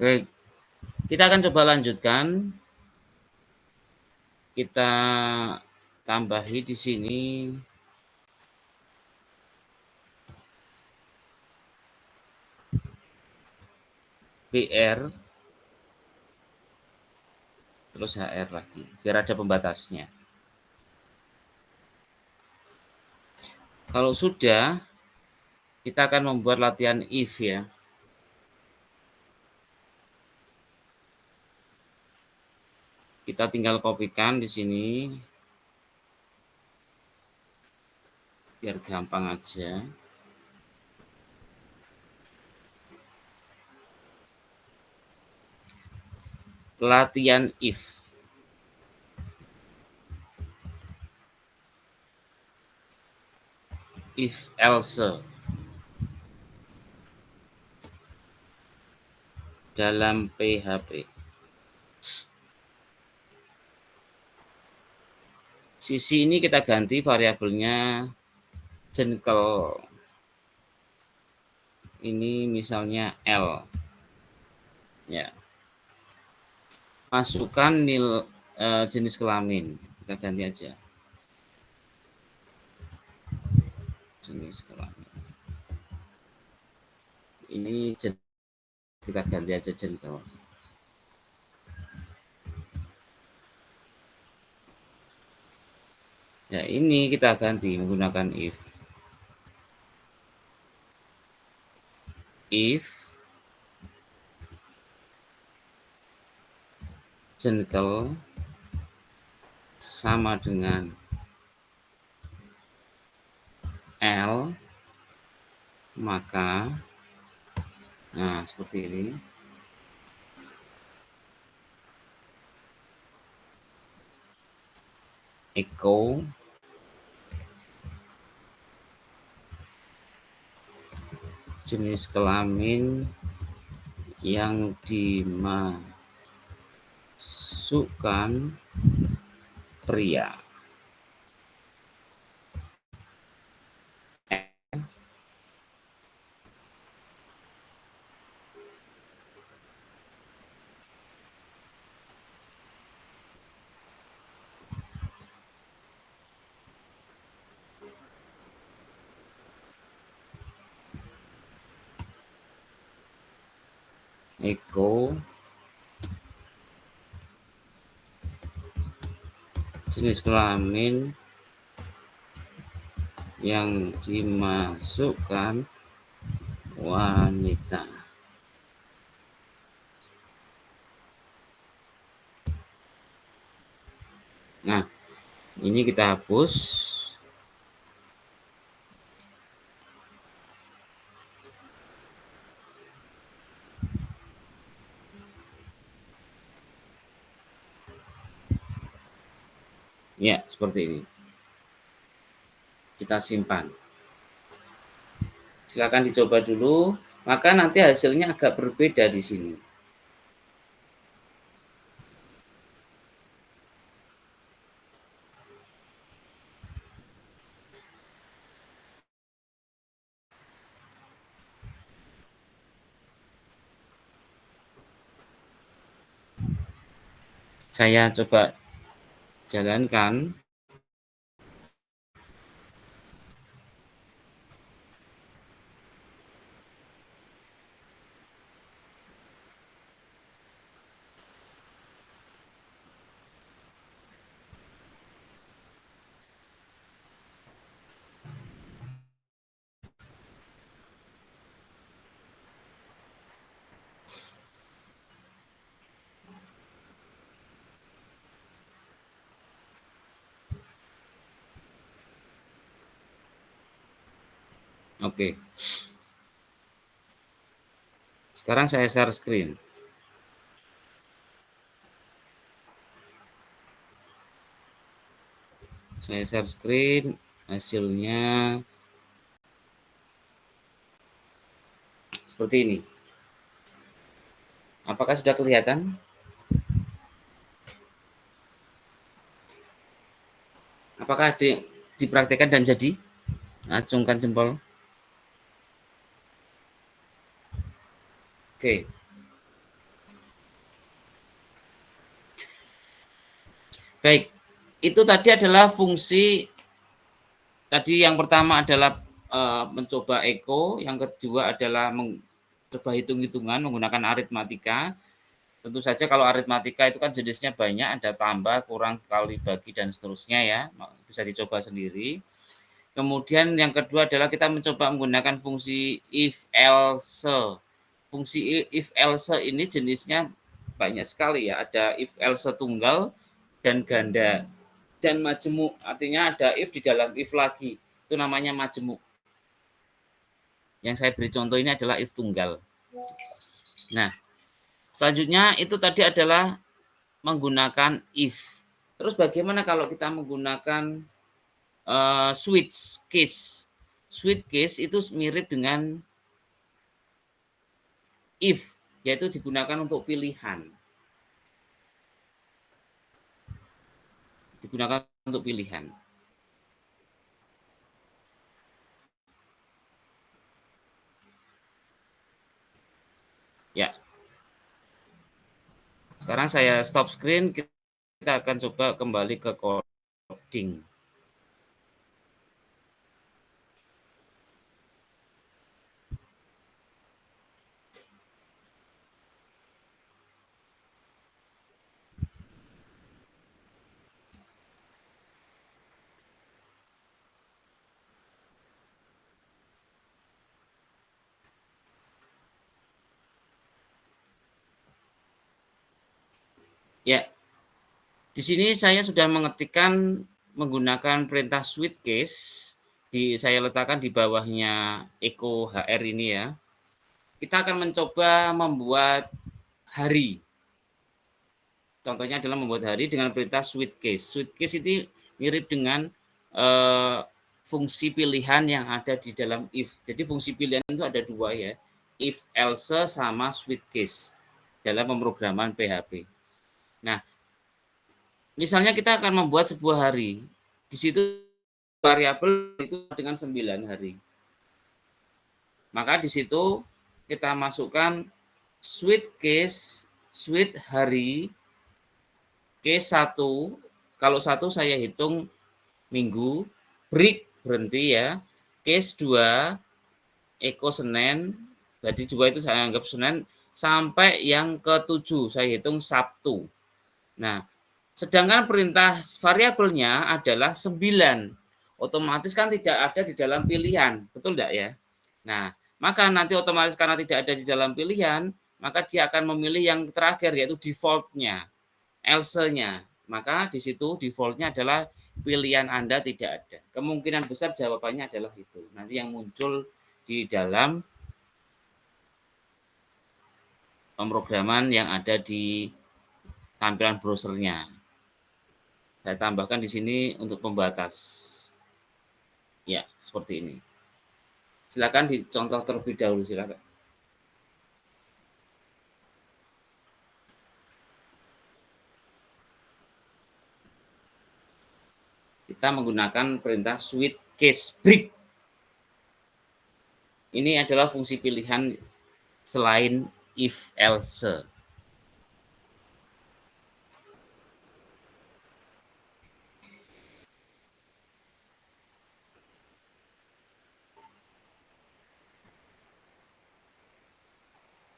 Baik, kita akan coba lanjutkan. Kita tambahi di sini BR terus HR lagi, biar ada pembatasnya. Kalau sudah, kita akan membuat latihan if ya. Kita tinggal kopikan di sini. Biar gampang aja. Latihan if. If else. Dalam PHP. Sisi ini kita ganti variabelnya jengkel. Ini misalnya L. Ya. Masukkan jenis kelamin. Kita ganti aja. Jenis kelamin. Ini kita ganti aja gender. Ya, ini kita ganti menggunakan if. If gentle sama dengan L, maka nah seperti ini. Echo jenis kelamin yang dimasukkan pria. Echo jenis kelamin yang dimasukkan wanita. Nah, ini kita hapus. Ya, seperti ini. Kita simpan. Silakan dicoba dulu, maka nanti hasilnya agak berbeda di sini. Saya coba jalankan. Oke. Sekarang saya share screen. Saya share screen, hasilnya seperti ini. Apakah sudah kelihatan? Apakah dipraktekkan dan jadi? Acungkan jempol. Oke. Baik. Itu tadi adalah fungsi. Tadi yang pertama adalah mencoba echo, yang kedua adalah mencoba hitung-hitungan menggunakan aritmatika. Tentu saja kalau aritmatika itu kan jenisnya banyak, ada tambah, kurang, kali, bagi, dan seterusnya ya. Bisa dicoba sendiri. Kemudian yang kedua adalah kita mencoba menggunakan fungsi if else. Fungsi if else ini jenisnya banyak sekali ya. Ada if else tunggal dan ganda dan majemuk. Artinya ada if di dalam if lagi. Itu namanya majemuk. Yang saya beri contoh ini adalah if tunggal. Nah, selanjutnya itu tadi adalah menggunakan if. Terus bagaimana kalau kita menggunakan switch case? Switch case itu mirip dengan if, yaitu digunakan untuk pilihan. Digunakan untuk pilihan. Ya. Sekarang saya stop screen, kita akan coba kembali ke coding. Ya, di sini saya sudah mengetikkan menggunakan perintah switch case. Saya letakkan di bawahnya echo HR ini ya. Kita akan mencoba membuat hari. Contohnya adalah membuat hari dengan perintah switch case. Switch case ini mirip dengan fungsi pilihan yang ada di dalam if. Jadi fungsi pilihan itu ada dua ya. If, else, sama switch case dalam pemrograman PHP. Nah, misalnya kita akan membuat sebuah hari. Di situ variabel itu dengan 9 hari. Maka di situ kita masukkan switch case, switch hari, case 1. Kalau 1 saya hitung minggu, break berhenti ya. Case 2, echo Senin, jadi 2 itu saya anggap Senin, sampai yang ke-7 saya hitung Sabtu. Nah, sedangkan perintah variabelnya adalah 9. Otomatis kan tidak ada di dalam pilihan, betul enggak ya? Nah, maka nanti otomatis karena tidak ada di dalam pilihan, maka dia akan memilih yang terakhir yaitu default-nya, else-nya. Maka di situ default-nya adalah pilihan Anda tidak ada. Kemungkinan besar jawabannya adalah itu. Nanti yang muncul di dalam pemrograman yang ada di tampilan browsernya. Saya tambahkan di sini untuk pembatas. Ya, seperti ini. Silakan dicontoh terlebih dahulu, silakan. Kita menggunakan perintah switch case break. Ini adalah fungsi pilihan selain if else.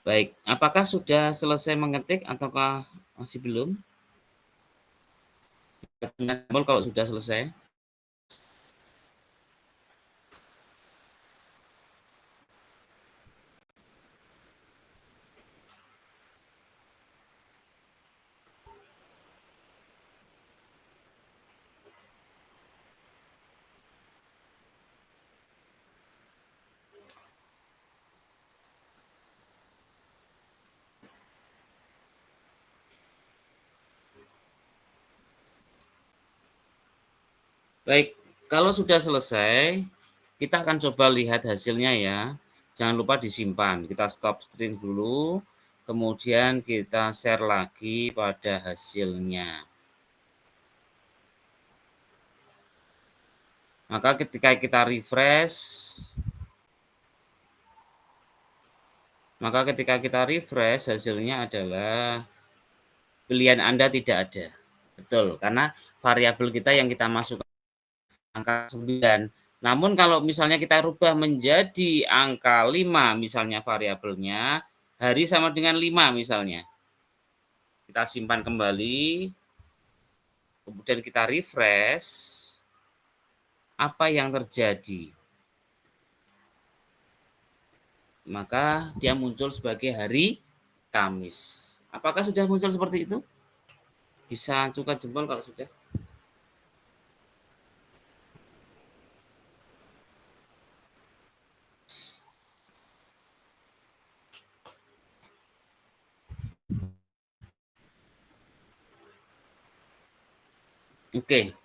Baik, apakah sudah selesai mengetik ataukah masih belum? Kalau sudah selesai. Baik, kalau sudah selesai, kita akan coba lihat hasilnya ya. Jangan lupa disimpan. Kita stop stream dulu, kemudian kita share lagi pada hasilnya. Maka ketika kita refresh, hasilnya adalah pilihan Anda tidak ada. Betul, karena variabel kita yang kita masukkan angka 9. Namun kalau misalnya kita rubah menjadi angka 5 misalnya variabelnya, hari sama dengan 5 misalnya. Kita simpan kembali, kemudian kita refresh, apa yang terjadi? Maka dia muncul sebagai hari Kamis. Apakah sudah muncul seperti itu? Bisa angkat jempol kalau sudah. Oke.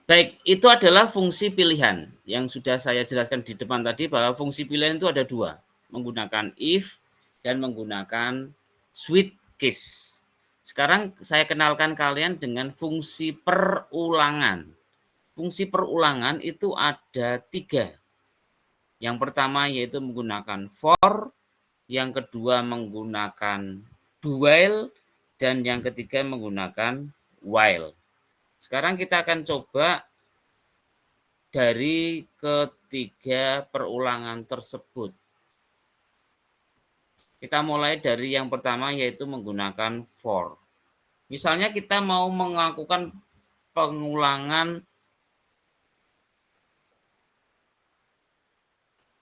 Baik, itu adalah fungsi pilihan yang sudah saya jelaskan di depan tadi bahwa fungsi pilihan itu ada dua, menggunakan if dan menggunakan switch case. Sekarang saya kenalkan kalian dengan fungsi perulangan. Fungsi perulangan itu ada 3. Yang pertama yaitu menggunakan for, yang kedua menggunakan do while, dan yang ketiga menggunakan while. Sekarang kita akan coba dari ketiga perulangan tersebut. Kita mulai dari yang pertama, yaitu menggunakan for. Misalnya kita mau melakukan pengulangan.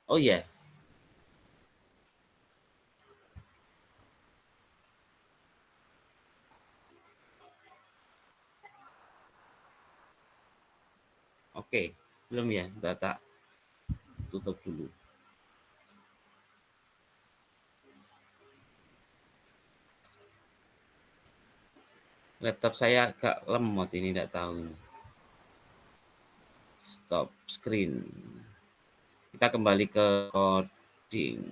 Oh ya, oke. Belum ya, data tutup dulu. Laptop saya agak lemot ini, tidak tahu. Stop screen. Kita kembali ke coding.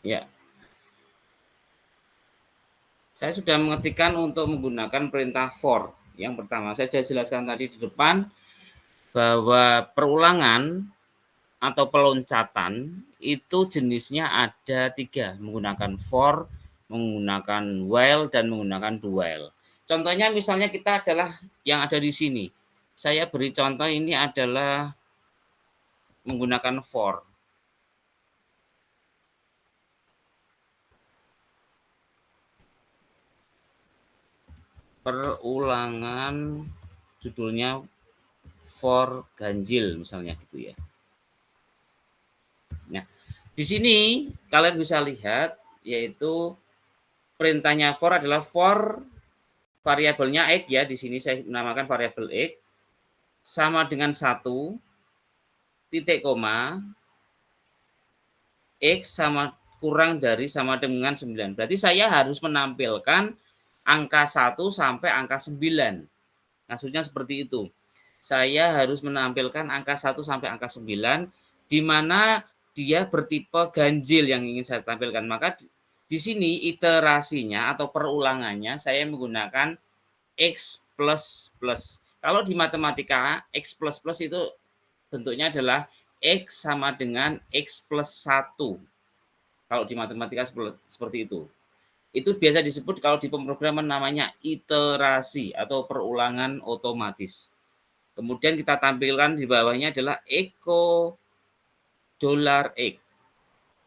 Ya, saya sudah mengetikkan untuk menggunakan perintah for. Yang pertama, saya sudah jelaskan tadi di depan bahwa perulangan atau peloncatan itu jenisnya ada 3, menggunakan for, menggunakan while, dan menggunakan do while. Contohnya misalnya kita adalah yang ada di sini. Saya beri contoh, ini adalah menggunakan for. Perulangan judulnya for ganjil misalnya gitu ya. Nah, di sini kalian bisa lihat, yaitu perintahnya for adalah for variabelnya x ya, di sini saya menamakan variabel x sama dengan 1 titik koma x sama kurang dari sama dengan 9. Berarti saya harus menampilkan angka 1 sampai angka 9. Maksudnya seperti itu. Saya harus menampilkan angka 1 sampai angka 9, di mana dia bertipe ganjil yang ingin saya tampilkan. Maka di sini iterasinya atau perulangannya saya menggunakan X plus plus. Kalau di matematika, X plus plus itu bentuknya adalah X sama dengan X plus 1. Kalau di matematika seperti itu. Itu biasa disebut kalau di pemrograman namanya iterasi atau perulangan otomatis. Kemudian kita tampilkan di bawahnya adalah echo $X.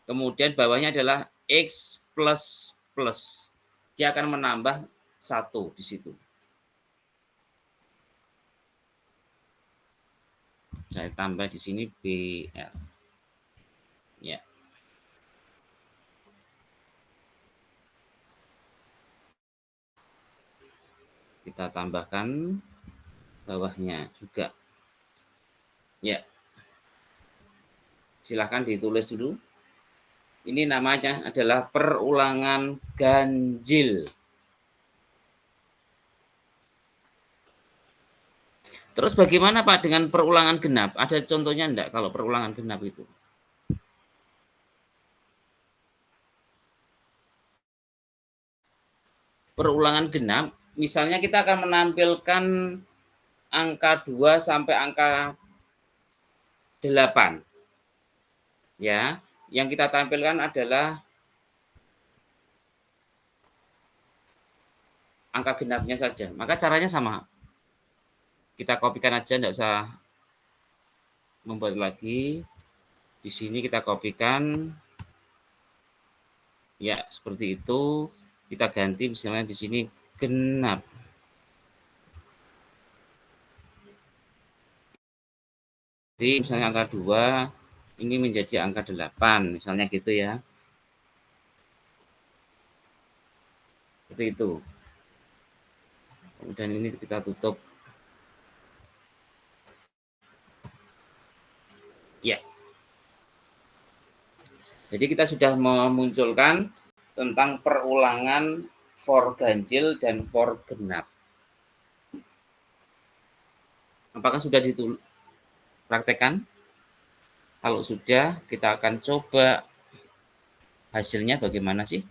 Kemudian bawahnya adalah X plus plus. Dia akan menambah 1 di situ. Saya tambah di sini BL. Ya. Kita tambahkan bawahnya juga. Ya. Silahkan ditulis dulu. Ini namanya adalah perulangan ganjil. Terus bagaimana Pak dengan perulangan genap? Ada contohnya enggak kalau perulangan genap itu? Perulangan genap, misalnya kita akan menampilkan angka 2 sampai angka 8. Ya, yang kita tampilkan adalah angka genapnya saja. Maka caranya sama. Kita kopikan aja, enggak usah membuat lagi. Di sini kita kopikan. Ya, seperti itu. Kita ganti misalnya di sini genap. Jadi misalnya angka 2 ini menjadi angka 8, misalnya gitu ya. Seperti itu. Kemudian ini kita tutup. Ya. Jadi kita sudah memunculkan tentang perulangan for ganjil dan for genap. Apakah sudah dipraktekkan? Kalau sudah, kita akan coba hasilnya bagaimana sih.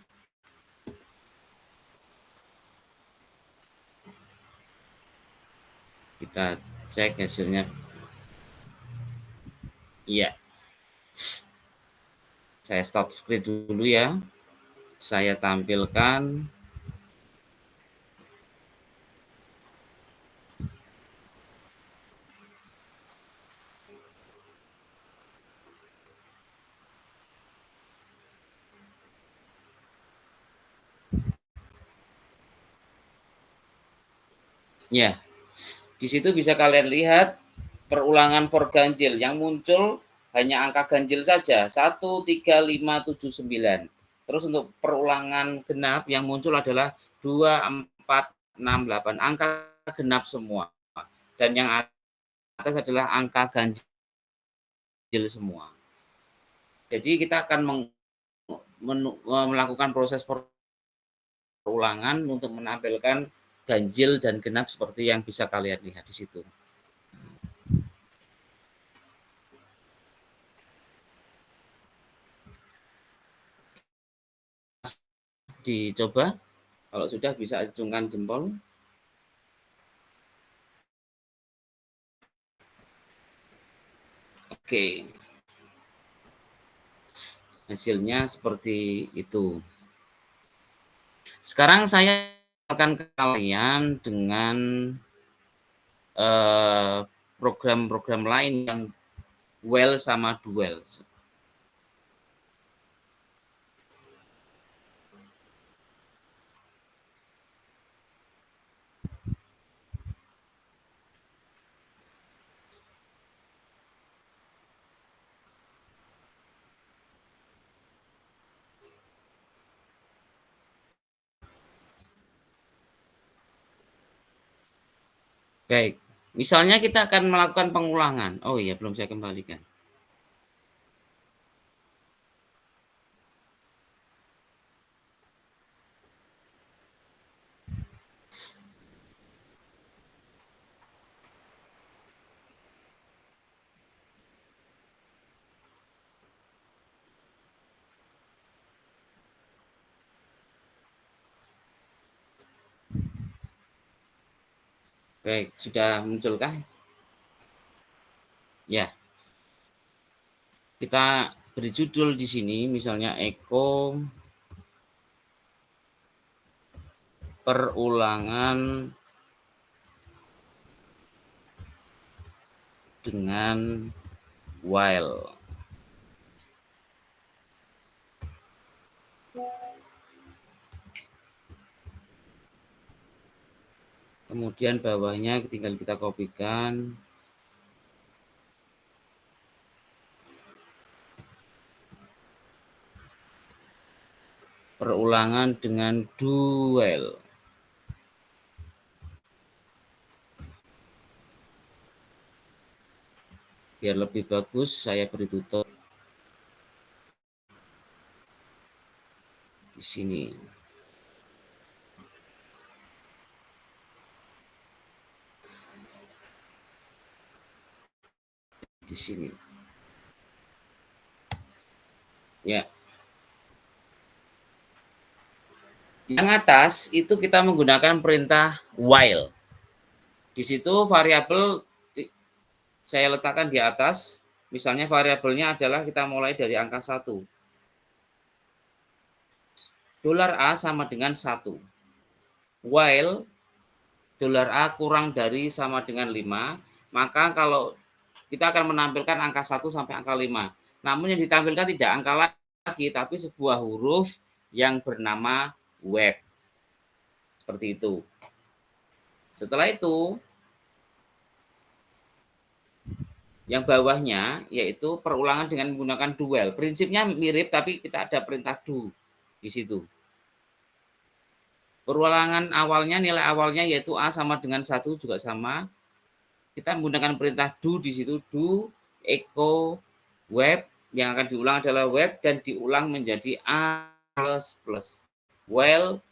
Kita cek hasilnya. Iya, saya stop screen dulu ya. Saya tampilkan. Ya, di situ bisa kalian lihat perulangan for ganjil yang muncul hanya angka ganjil saja 1, 3, 5, 7, 9. Terus untuk perulangan genap yang muncul adalah 2, 4, 6, 8. Angka genap semua. Dan yang atas adalah angka ganjil semua. Jadi kita akan melakukan proses perulangan untuk menampilkan ganjil dan genap seperti yang bisa kalian lihat di situ. Dicoba, kalau sudah bisa acungkan jempol. Oke, hasilnya seperti itu. Sekarang saya akan ke kalian dengan program-program lain yang well sama duel. Baik, misalnya kita akan melakukan pengulangan. Oh iya, belum saya kembalikan. Baik, sudah munculkah? Ya, kita beri judul di sini, misalnya Eko perulangan dengan while. Kemudian bawahnya tinggal kita kopikan. Perulangan dengan duel. Biar lebih bagus, saya beri tutup di sini. Di sini. Ya. Yang atas itu kita menggunakan perintah while. Di situ variabel saya letakkan di atas. Misalnya variabelnya adalah kita mulai dari angka 1. $A sama dengan 1. While $A kurang dari sama dengan 5, maka kalau kita akan menampilkan angka 1 sampai angka 5. Namun yang ditampilkan tidak angka lagi, tapi sebuah huruf yang bernama web. Seperti itu. Setelah itu, yang bawahnya yaitu perulangan dengan menggunakan duel. Prinsipnya mirip, tapi kita ada perintah do di situ. Perulangan awalnya, nilai awalnya yaitu A sama dengan 1 juga sama. Kita menggunakan perintah do di situ, do echo web, yang akan diulang adalah web dan diulang menjadi A plus. While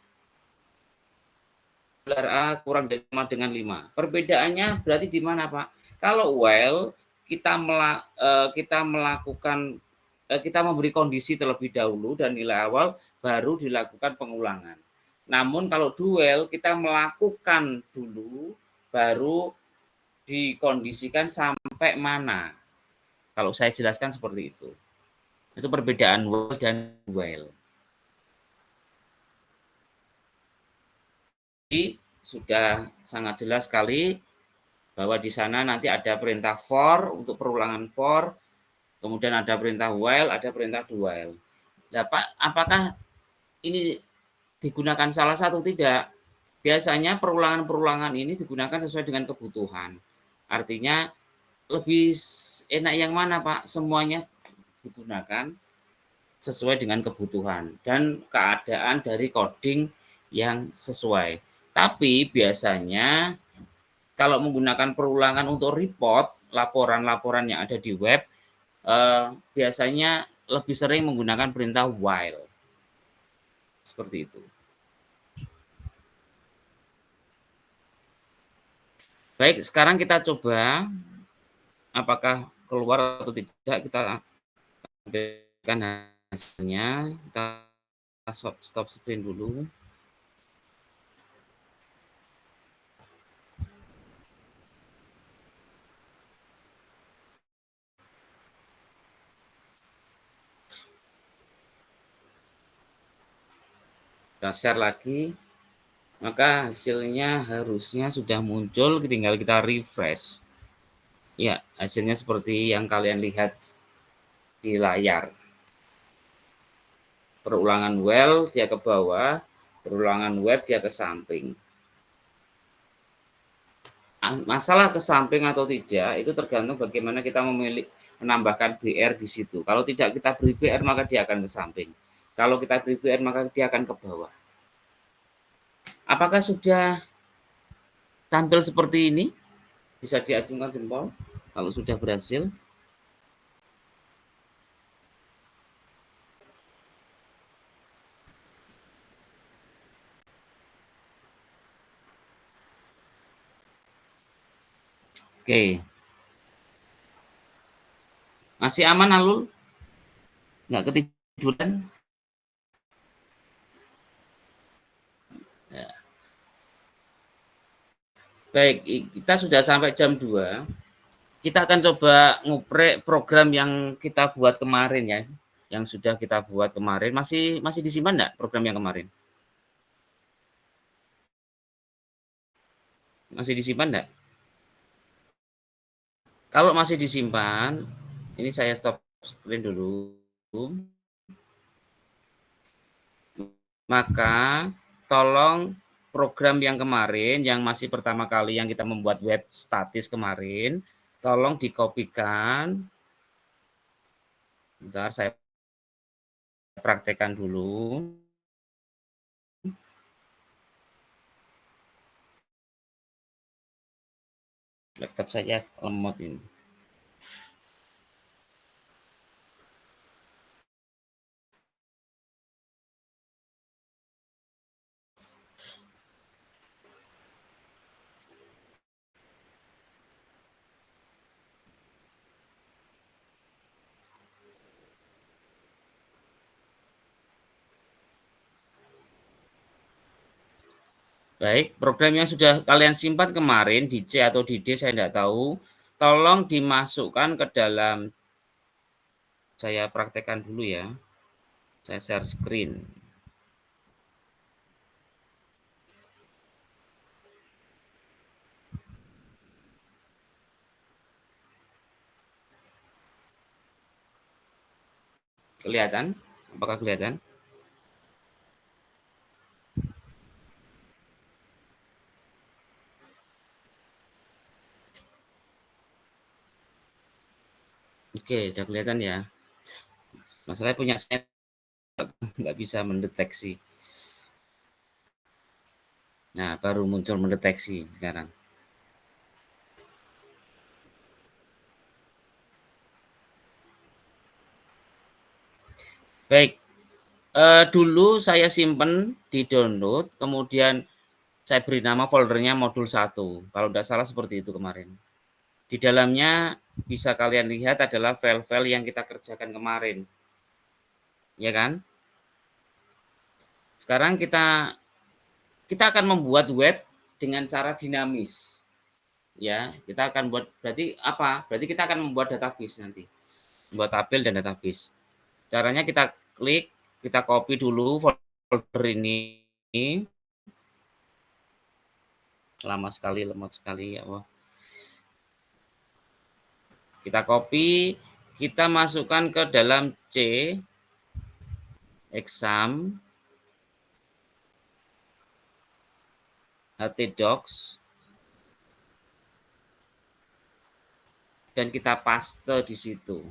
$A kurang dari sama dengan 5. Perbedaannya berarti di mana, Pak? Kalau while kita melakukan kita memberi kondisi terlebih dahulu dan nilai awal baru dilakukan pengulangan. Namun kalau duel kita melakukan dulu baru dikondisikan sampai mana. Kalau saya jelaskan seperti itu. Itu perbedaan while dan while. Jadi sudah sangat jelas sekali bahwa di sana nanti ada perintah for untuk perulangan for, kemudian ada perintah while, ada perintah do while. Nah, Pak, apakah ini digunakan salah satu? Tidak. Biasanya perulangan-perulangan ini digunakan sesuai dengan kebutuhan. Artinya lebih enak yang mana, Pak? Semuanya digunakan sesuai dengan kebutuhan dan keadaan dari coding yang sesuai. Tapi biasanya kalau menggunakan perulangan untuk report, laporan-laporan yang ada di web, biasanya lebih sering menggunakan perintah while. Seperti itu. Baik, sekarang kita coba apakah keluar atau tidak, kita tampilkan hasilnya. Kita stop screen dulu. Kita share lagi. Maka hasilnya harusnya sudah muncul, tinggal kita refresh. Ya, hasilnya seperti yang kalian lihat di layar. Perulangan while dia ke bawah, perulangan web dia ke samping. Masalah ke samping atau tidak itu tergantung bagaimana kita memilih menambahkan BR di situ. Kalau tidak kita beri BR maka dia akan ke samping. Kalau kita beri BR maka dia akan ke bawah. Apakah sudah tampil seperti ini? Bisa diacungkan jempol kalau sudah berhasil. Oke. Masih aman, Alul? Nggak ketiduran? Ya. Baik, kita sudah sampai jam 2. Kita akan coba nguprek program yang kita buat kemarin ya. Yang sudah kita buat kemarin. Masih disimpan enggak program yang kemarin? Masih disimpan enggak? Kalau masih disimpan, ini saya stop screen dulu. Maka tolong program yang kemarin, yang masih pertama kali yang kita membuat web statis kemarin, tolong dikopikan. Bentar, saya praktekkan dulu. Laptop saya lemot ini. Baik, program yang sudah kalian simpan kemarin di C atau di D saya tidak tahu, tolong dimasukkan ke dalam, saya praktekkan dulu ya, saya share screen. Kelihatan? Apakah kelihatan? Oke, udah kelihatan ya. Masalahnya punya saya nggak bisa mendeteksi. Nah, baru muncul mendeteksi sekarang. Baik, dulu saya simpen di download, kemudian saya beri nama foldernya modul 1. Kalau tidak salah seperti itu kemarin. Di dalamnya bisa kalian lihat adalah file-file yang kita kerjakan kemarin. Ya kan? Sekarang kita akan membuat web dengan cara dinamis. ya. Kita akan buat berarti apa? Berarti kita akan membuat database nanti. Membuat tabel dan database. Caranya kita klik, kita copy dulu folder ini. Lama sekali, lemot sekali ya Allah. Kita copy, kita masukkan ke dalam C exam htdocs dan kita paste di situ.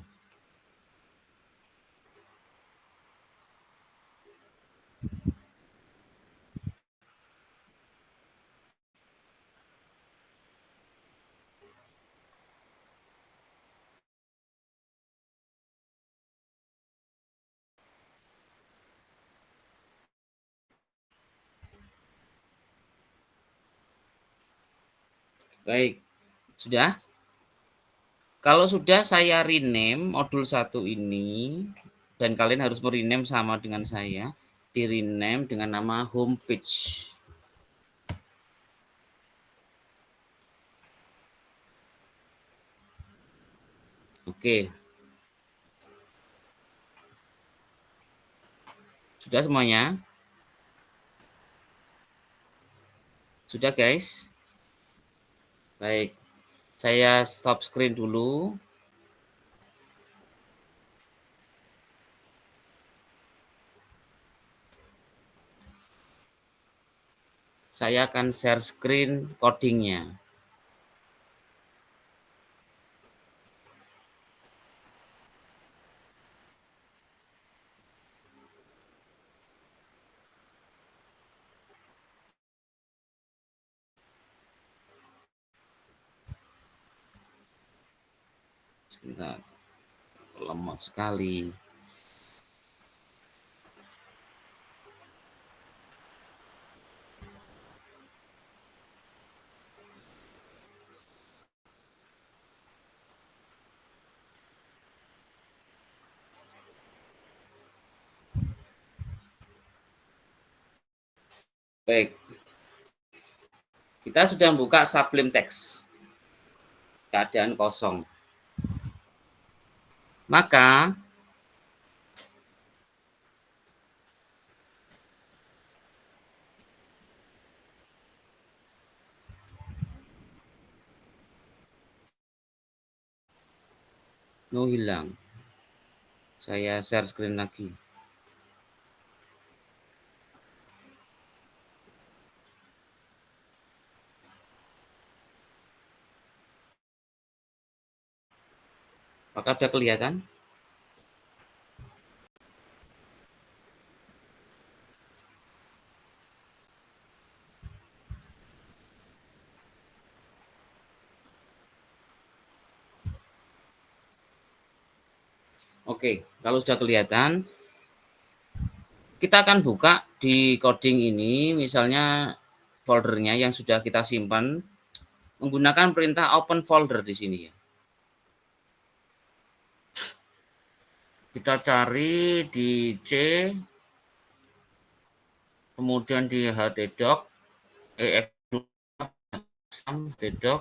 Baik, sudah? Kalau sudah saya rename modul 1 ini, dan kalian harus merename sama dengan saya, di rename dengan nama homepage. Oke, sudah semuanya? Sudah guys? Baik, saya stop screen dulu. Saya akan share screen codingnya. Sebentar, lemot sekali. Baik, kita sudah buka Sublime Text. Keadaan kosong. Maka hilang. Saya share screen lagi. Apakah sudah kelihatan? Oke, kalau sudah kelihatan, kita akan buka di coding ini, misalnya foldernya yang sudah kita simpan, menggunakan perintah open folder di sini ya. Kita cari di C, kemudian di htdoc, htdoc,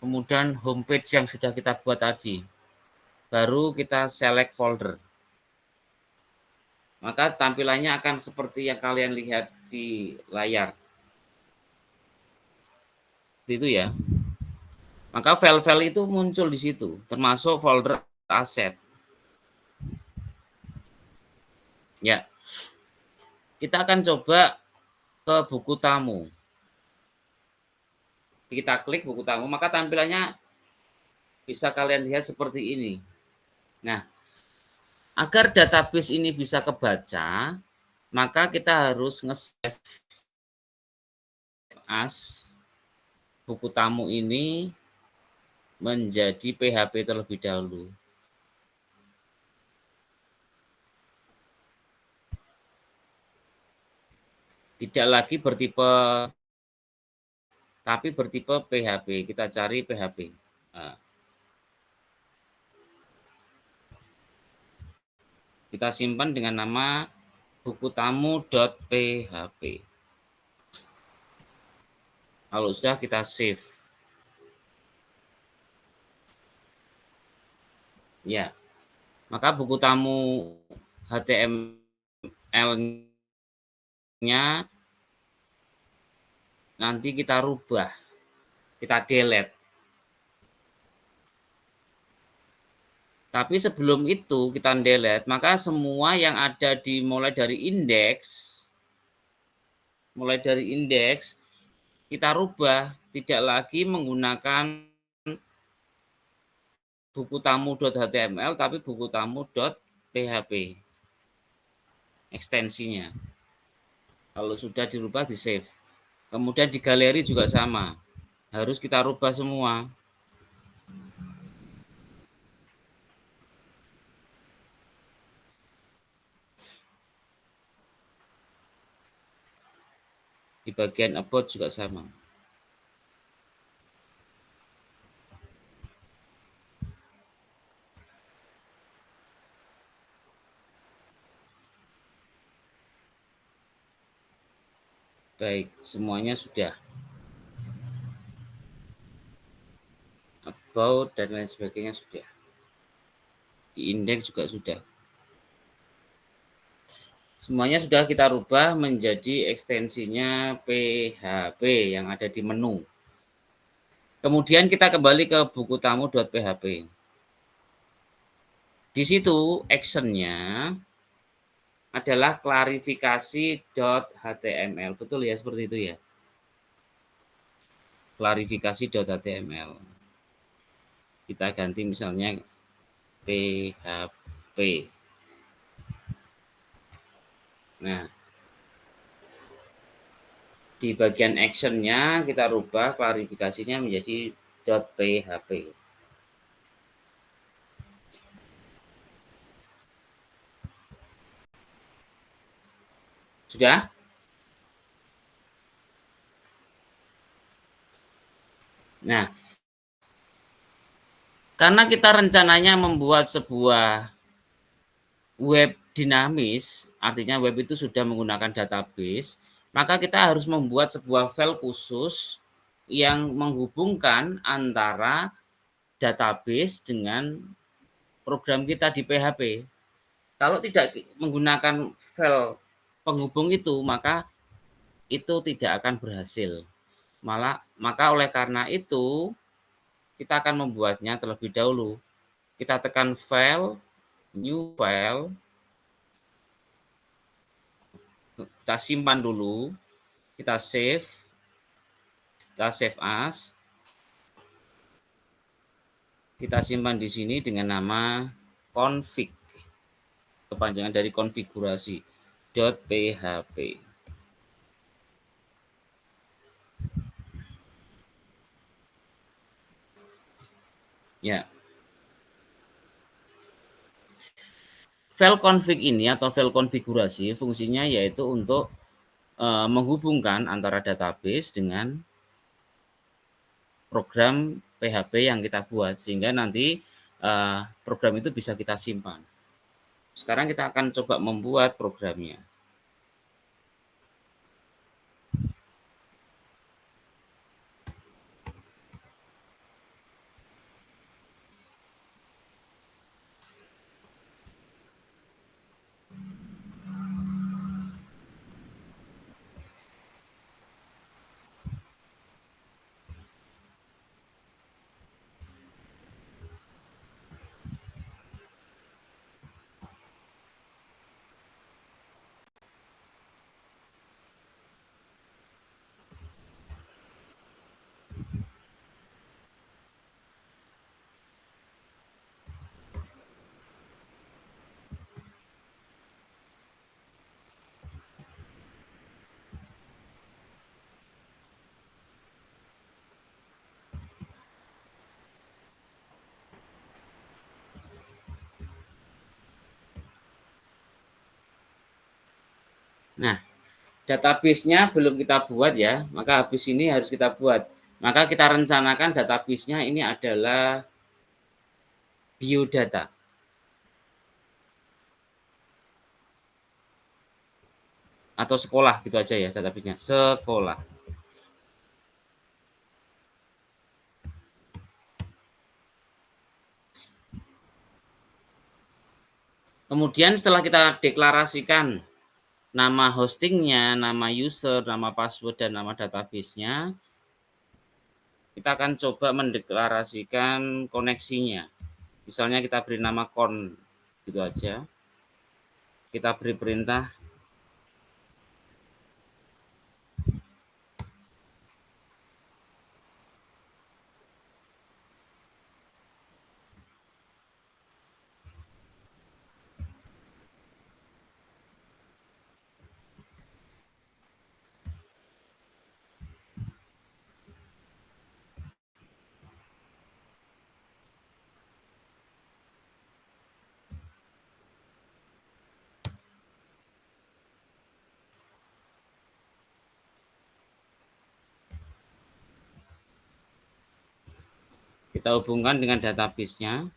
kemudian homepage yang sudah kita buat tadi. Baru kita select folder. Maka tampilannya akan seperti yang kalian lihat di layar. Itu ya. Maka file-file itu muncul di situ, termasuk folder aset. Ya. Kita akan coba ke buku tamu. Kita klik buku tamu, maka tampilannya bisa kalian lihat seperti ini. Nah, agar database ini bisa kebaca, maka kita harus nge-save as buku tamu ini menjadi PHP terlebih dahulu. Tidak lagi bertipe, tapi bertipe PHP. Kita cari PHP. Nah, kita simpan dengan nama buku tamu.php. Kalau sudah kita save. Ya, maka buku tamu HTML-nya nanti kita rubah, kita delete. Tapi sebelum itu kita delete, maka semua yang ada mulai dari indeks kita rubah, tidak lagi menggunakan buku tamu.html tapi buku tamu.php ekstensinya. Kalau sudah dirubah di save. Kemudian di galeri juga sama. Harus kita rubah semua. Di bagian about juga sama. Baik, semuanya sudah. About dan lain sebagainya sudah. Di indeks juga sudah. Semuanya sudah kita rubah menjadi ekstensinya PHP yang ada di menu. Kemudian kita kembali ke buku tamu.php. Di situ actionnya adalah klarifikasi.html. Betul ya, seperti itu ya. Klarifikasi.html. Kita ganti misalnya PHP. Nah, di bagian actionnya kita rubah klarifikasinya menjadi .php. Sudah? Nah, karena kita rencananya membuat sebuah web dinamis, artinya web itu sudah menggunakan database, maka kita harus membuat sebuah file khusus yang menghubungkan antara database dengan program kita di PHP. Kalau tidak menggunakan file penghubung itu, maka itu tidak akan berhasil. Maka oleh karena itu, kita akan membuatnya terlebih dahulu. Kita tekan file, new file, kita simpan dulu, kita save as, kita simpan di sini dengan nama config, kepanjangan dari konfigurasi .php. Ya, file config ini atau file konfigurasi fungsinya yaitu untuk menghubungkan antara database dengan program PHP yang kita buat sehingga nanti program itu bisa kita simpan. Sekarang kita akan coba membuat programnya. Nah, database-nya belum kita buat ya, maka habis ini harus kita buat. Maka kita rencanakan database-nya ini adalah biodata. Atau sekolah gitu aja ya database-nya, sekolah. Kemudian setelah kita deklarasikan nama hostingnya, nama user, nama password, dan nama database-nya, kita akan coba mendeklarasikan koneksinya. Misalnya kita beri nama con, gitu aja. Kita beri perintah. Kita hubungkan dengan database-nya.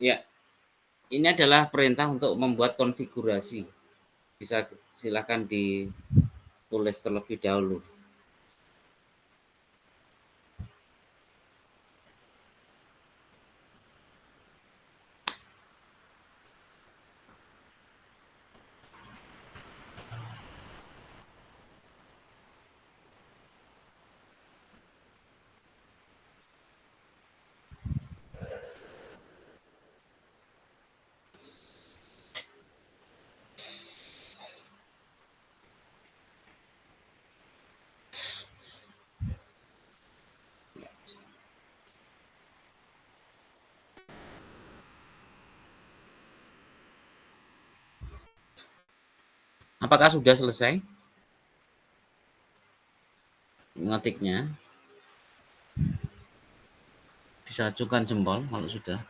Ya, ini adalah perintah untuk membuat konfigurasi. Bisa silakan ditulis terlebih dahulu. Apakah sudah selesai mengetiknya? Bisa ajukan jempol kalau sudah.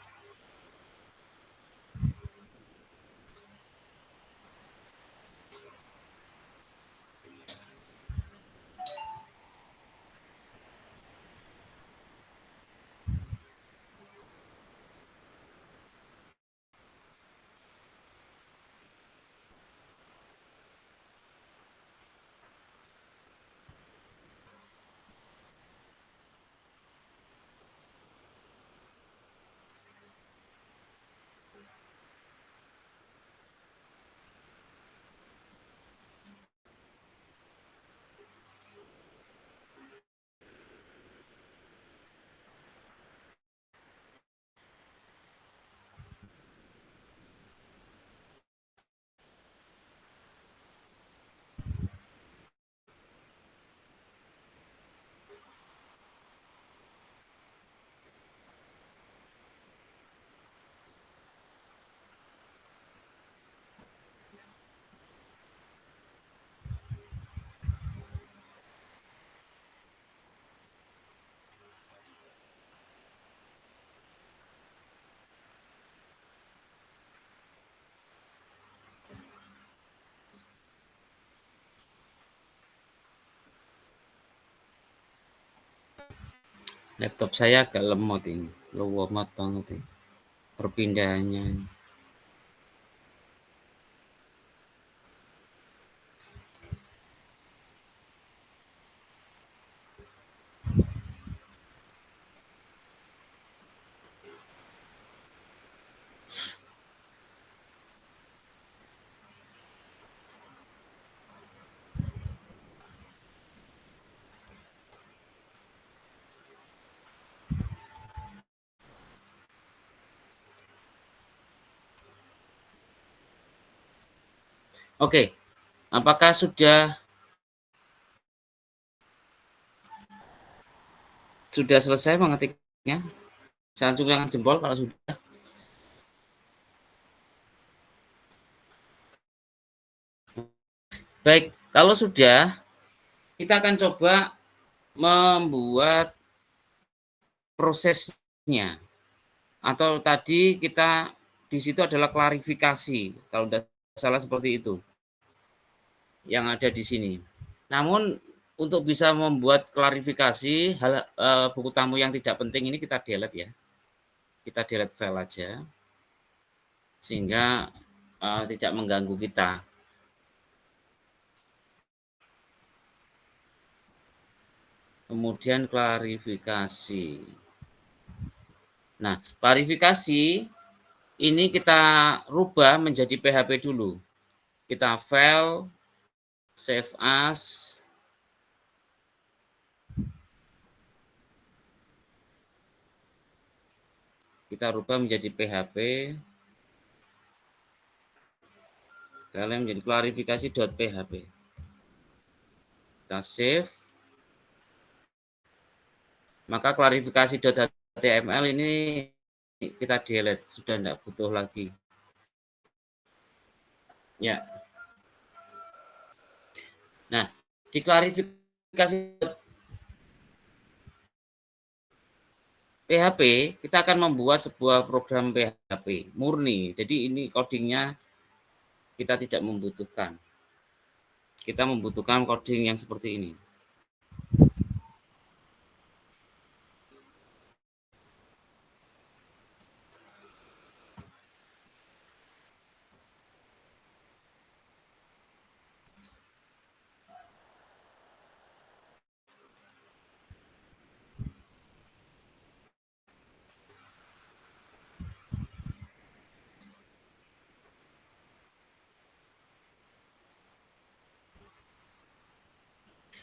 Laptop saya agak lemot ini, lemot banget ini perpindahannya. Oke, apakah sudah selesai mengetiknya? Saya acungkan jempol kalau sudah. Baik, kalau sudah, kita akan coba membuat prosesnya. Atau tadi kita di situ adalah klarifikasi, kalau tidak salah seperti itu, yang ada di sini. Namun untuk bisa membuat klarifikasi buku tamu yang tidak penting ini kita delete ya, kita delete file aja, sehingga, tidak mengganggu kita. Kemudian klarifikasi. Nah, klarifikasi ini kita rubah menjadi PHP dulu. Kita file, save as, kita rubah menjadi PHP, kalian menjadi klarifikasi.php. Kita save, maka klarifikasi.html ini kita delete, sudah tidak butuh lagi. Ya. Nah, di klarifikasi PHP, kita akan membuat sebuah program PHP murni. Jadi ini codingnya kita tidak membutuhkan. Kita membutuhkan coding yang seperti ini.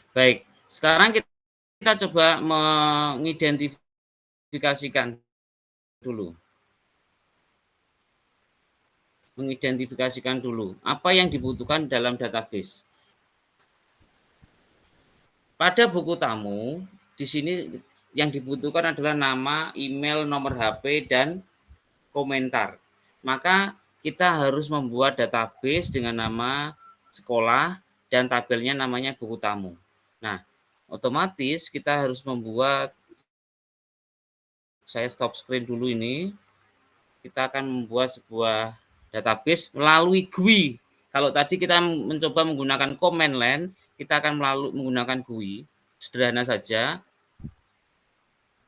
Baik, sekarang kita coba mengidentifikasikan dulu. Mengidentifikasikan dulu apa yang dibutuhkan dalam database. Pada buku tamu, di sini yang dibutuhkan adalah nama, email, nomor HP, dan komentar. Maka kita harus membuat database dengan nama sekolah dan tabelnya namanya buku tamu. Nah, otomatis kita harus membuat, saya stop screen dulu ini, kita akan membuat sebuah database melalui GUI. Kalau tadi kita mencoba menggunakan command line, kita akan menggunakan GUI. Sederhana saja.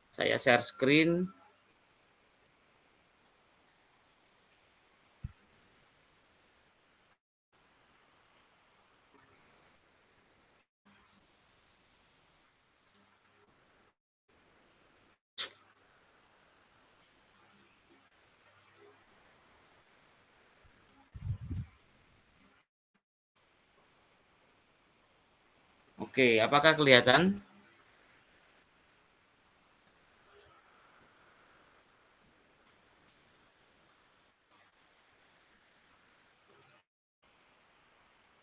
Saya share screen. Oke, apakah kelihatan?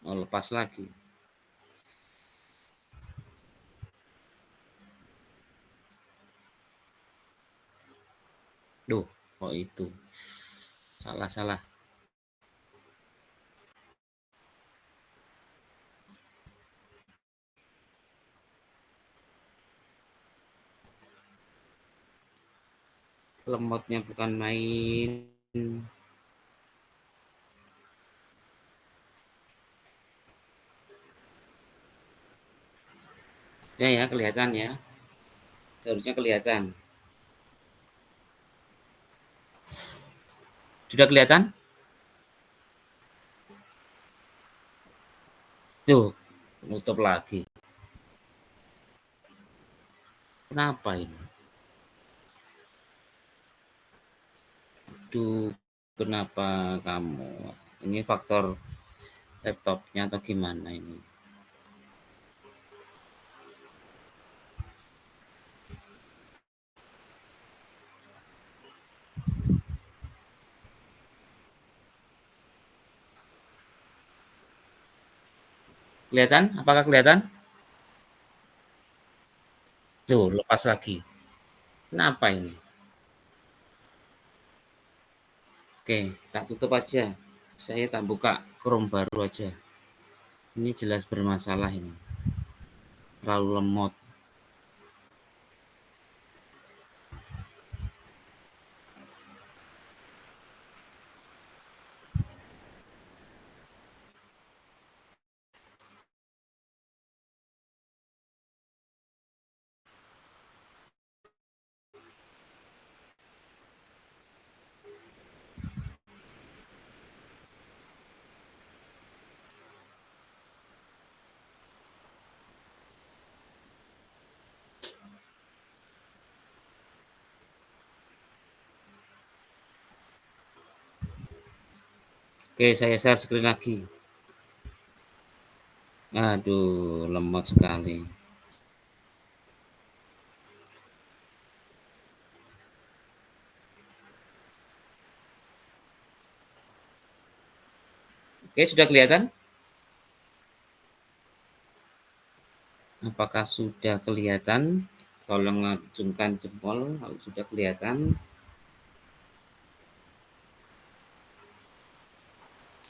Oh, lepas lagi. Duh, kok itu? Salah. Lemotnya bukan main. Ya, kelihatan ya. Seharusnya kelihatan. Sudah kelihatan? Tuh, nutup lagi. Kenapa ini? Aduh, kenapa kamu? Ini faktor laptopnya atau gimana ini? Kelihatan? Apakah kelihatan? Tuh, lepas lagi. Kenapa ini? Oke, tak tutup aja. Saya tak buka Chrome baru aja. Ini jelas bermasalah ini. Terlalu lemot. Oke, saya share screen lagi. Aduh, lemot sekali. Oke, sudah kelihatan? Apakah sudah kelihatan? Tolong acungkan jempol kalau sudah kelihatan.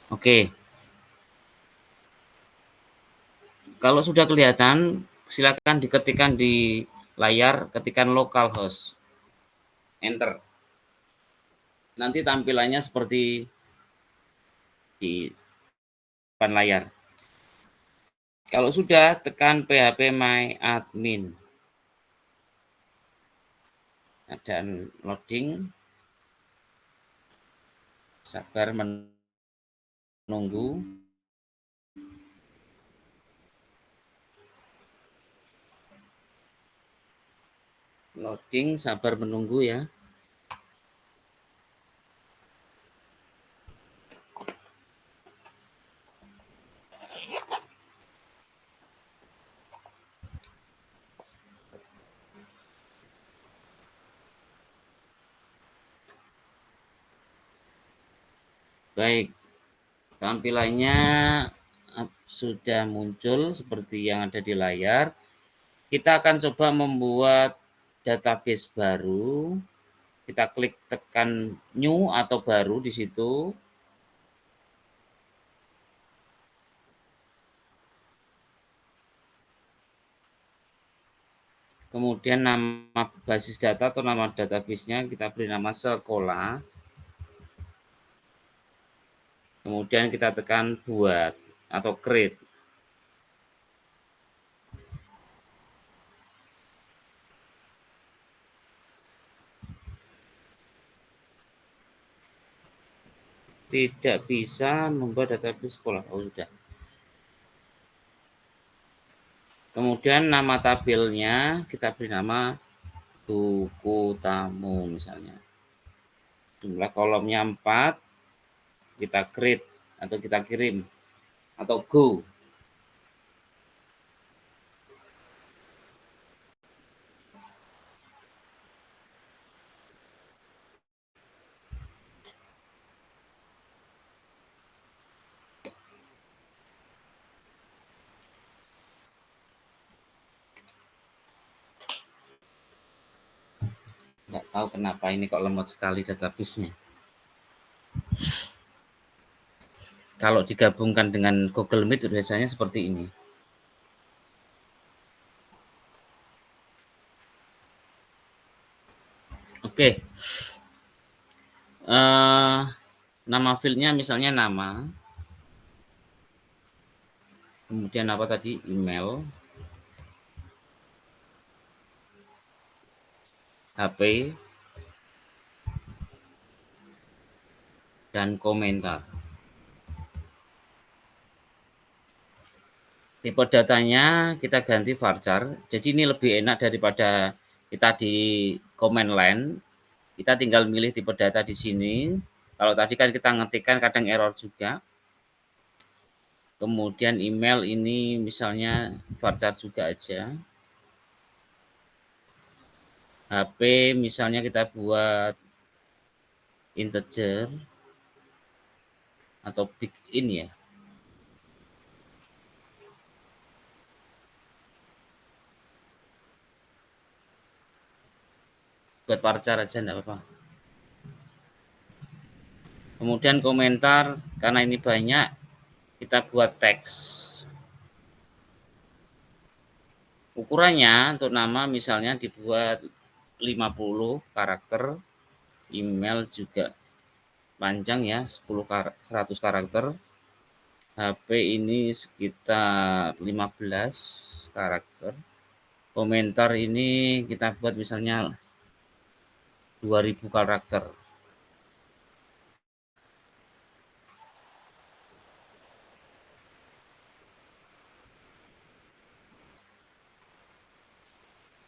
Oke, kalau sudah kelihatan, silakan diketikkan di layar, ketikkan localhost, enter. Nanti tampilannya seperti di depan layar. Kalau sudah, tekan PHP My Admin. Dan loading, sabar menunggu. Loading, sabar menunggu ya. Baik, tampilannya sudah muncul seperti yang ada di layar. Kita akan coba membuat database baru. Kita klik tekan new atau baru di situ. Kemudian nama basis data atau nama database-nya kita beri nama sekolah. Kemudian kita tekan buat atau create. Tidak bisa membuat database sekolah. Oh, sudah. Kemudian nama tabelnya kita beri nama buku tamu misalnya. Jumlah kolomnya 4, kita create atau kita kirim atau go. Nggak tahu kenapa ini kok lemot sekali database-nya. Kalau digabungkan dengan Google Meet biasanya seperti ini. Oke. Nama file-nya misalnya nama. Kemudian apa tadi? Email. HP. Dan komentar. Tipe datanya kita ganti varchar. Jadi ini lebih enak daripada kita di command line. Kita tinggal milih tipe data di sini. Kalau tadi kan kita ngetikkan kadang error juga. Kemudian email ini misalnya varchar juga aja. HP misalnya kita buat integer atau big in ya. Buat varchar aja enggak apa-apa. Kemudian komentar, karena ini banyak, kita buat teks. Ukurannya untuk nama misalnya dibuat 50 karakter, email juga panjang ya, 100 karakter. HP ini sekitar 15 karakter. Komentar ini kita buat misalnya 2000 karakter.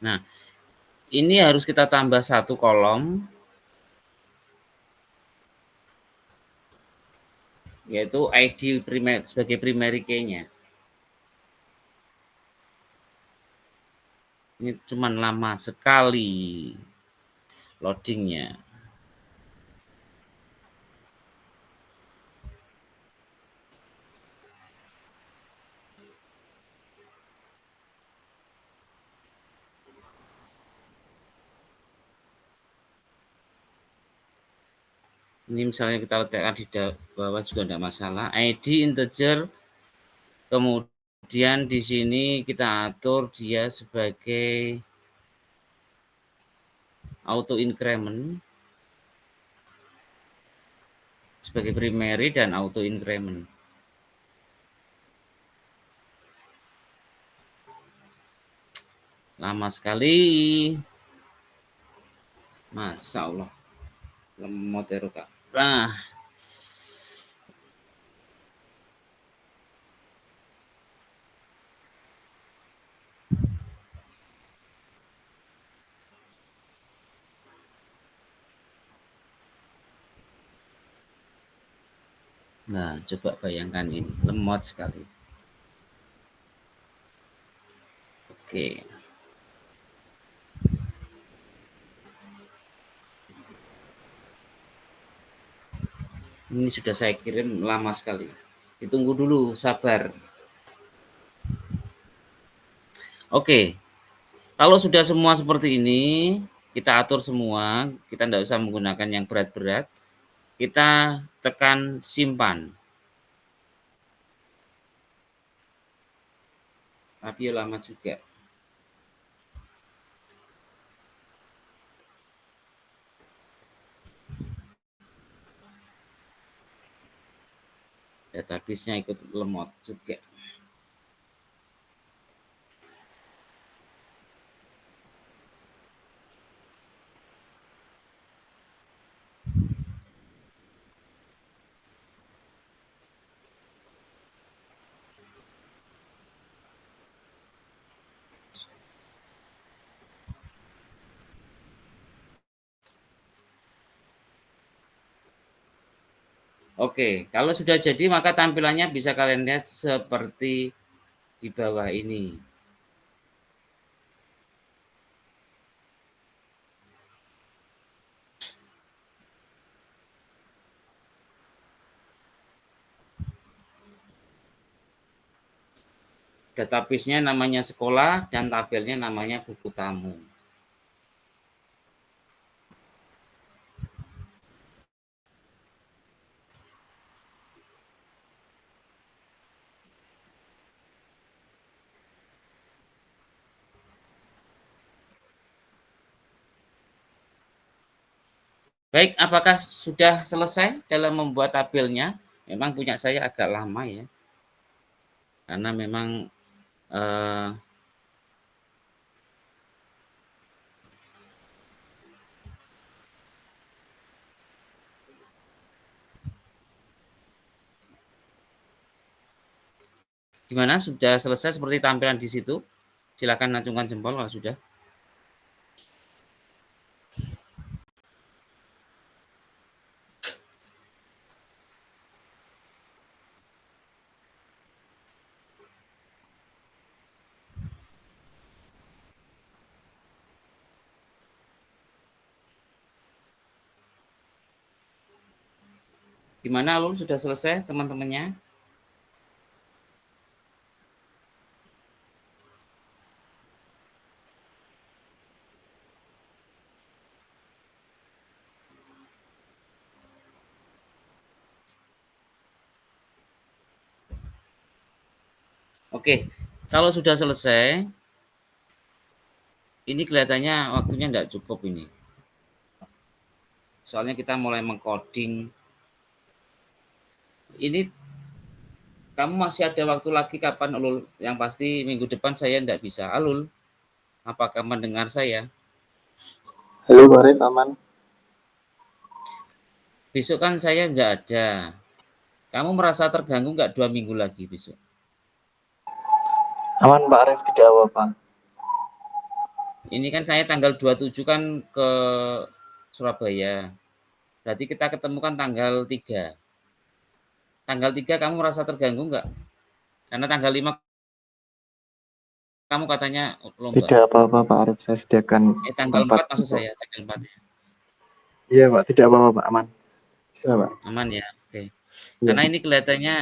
Nah, ini harus kita tambah satu kolom. yaitu ID sebagai primary key-nya. Ini cuman lama sekali loadingnya. Ini misalnya kita letakkan di bawah juga tidak masalah. ID integer, kemudian di sini kita atur dia sebagai auto increment, sebagai primary dan auto increment. Lama sekali. Masya Allah. Lemot ya Kak. Nah, coba bayangkan ini, lemot sekali. Oke. Ini sudah saya kirim lama sekali. Ditunggu dulu, sabar. Oke. Kalau sudah semua seperti ini, kita atur semua, kita tidak usah menggunakan yang berat-berat. Kita tekan simpan. Tapi ya lama juga. Database-nya ikut lemot juga. Oke, kalau sudah jadi maka tampilannya bisa kalian lihat seperti di bawah ini. Database-nya namanya sekolah dan tabelnya namanya buku tamu. Baik, apakah sudah selesai dalam membuat tabelnya? Memang punya saya agak lama ya. Karena memang eh, gimana? Sudah selesai seperti tampilan di situ? Silakan acungkan jempol kalau sudah. Gimana Alul, sudah selesai teman-temannya? Oke, kalau sudah selesai, ini kelihatannya waktunya tidak cukup ini. Soalnya kita mulai mengcoding. Ini kamu masih ada waktu lagi kapan Alul? Yang pasti minggu depan saya tidak bisa. Alul, apakah mendengar saya? Halo Pak Arif, aman? Besok kan saya tidak ada. Kamu merasa terganggu nggak 2 minggu lagi besok? Aman Pak Arif, tidak apa-apa. Ini kan saya tanggal 27 kan ke Surabaya. Berarti kita ketemu kan tanggal 3. Tanggal 3 kamu merasa terganggu nggak? Karena tanggal 5 kamu katanya lomba. Tidak apa-apa Pak Arif, saya sediakan Tanggal tempat 4 maksud untuk. saya, tanggal 4 ya. Iya Pak, tidak apa-apa Pak, aman. Bisa Pak. Aman ya, oke. Iya. Karena ini kelihatannya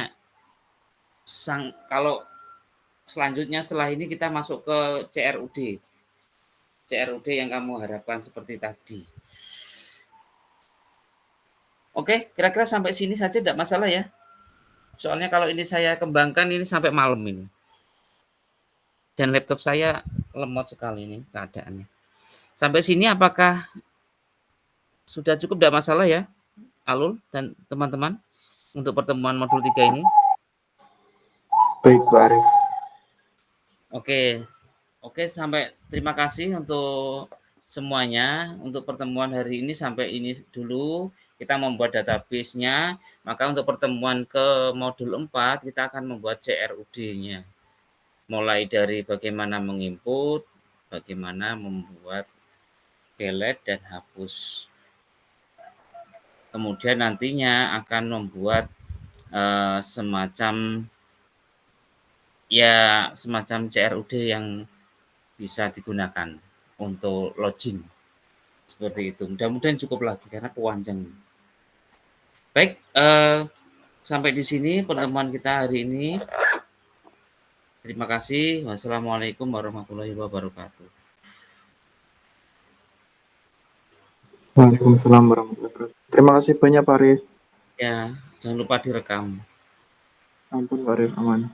kalau selanjutnya setelah ini kita masuk ke CRUD. CRUD yang kamu harapkan seperti tadi. Oke, kira-kira sampai sini saja tidak masalah ya. Soalnya kalau ini saya kembangkan ini sampai malam ini. Dan laptop saya lemot sekali ini keadaannya. Sampai sini apakah sudah cukup, tidak masalah ya, Alul dan teman-teman untuk pertemuan modul 3 ini? Baik Pak Arif. Oke. Oke, terima kasih untuk semuanya. Untuk pertemuan hari ini sampai ini dulu. Kita membuat database-nya. Maka untuk pertemuan ke modul 4 kita akan membuat CRUD-nya. Mulai dari bagaimana menginput, bagaimana membuat delete dan hapus. Kemudian nantinya akan membuat semacam CRUD yang bisa digunakan untuk login. Seperti itu. Mudah-mudahan cukup lagi karena panjang. Baik, sampai di sini pertemuan kita hari ini. Terima kasih. Wassalamualaikum warahmatullahi wabarakatuh. Waalaikumsalam warahmatullahi wabarakatuh. Terima kasih banyak Pak Arif. Ya, jangan lupa direkam. Ampun Pak Arif, aman.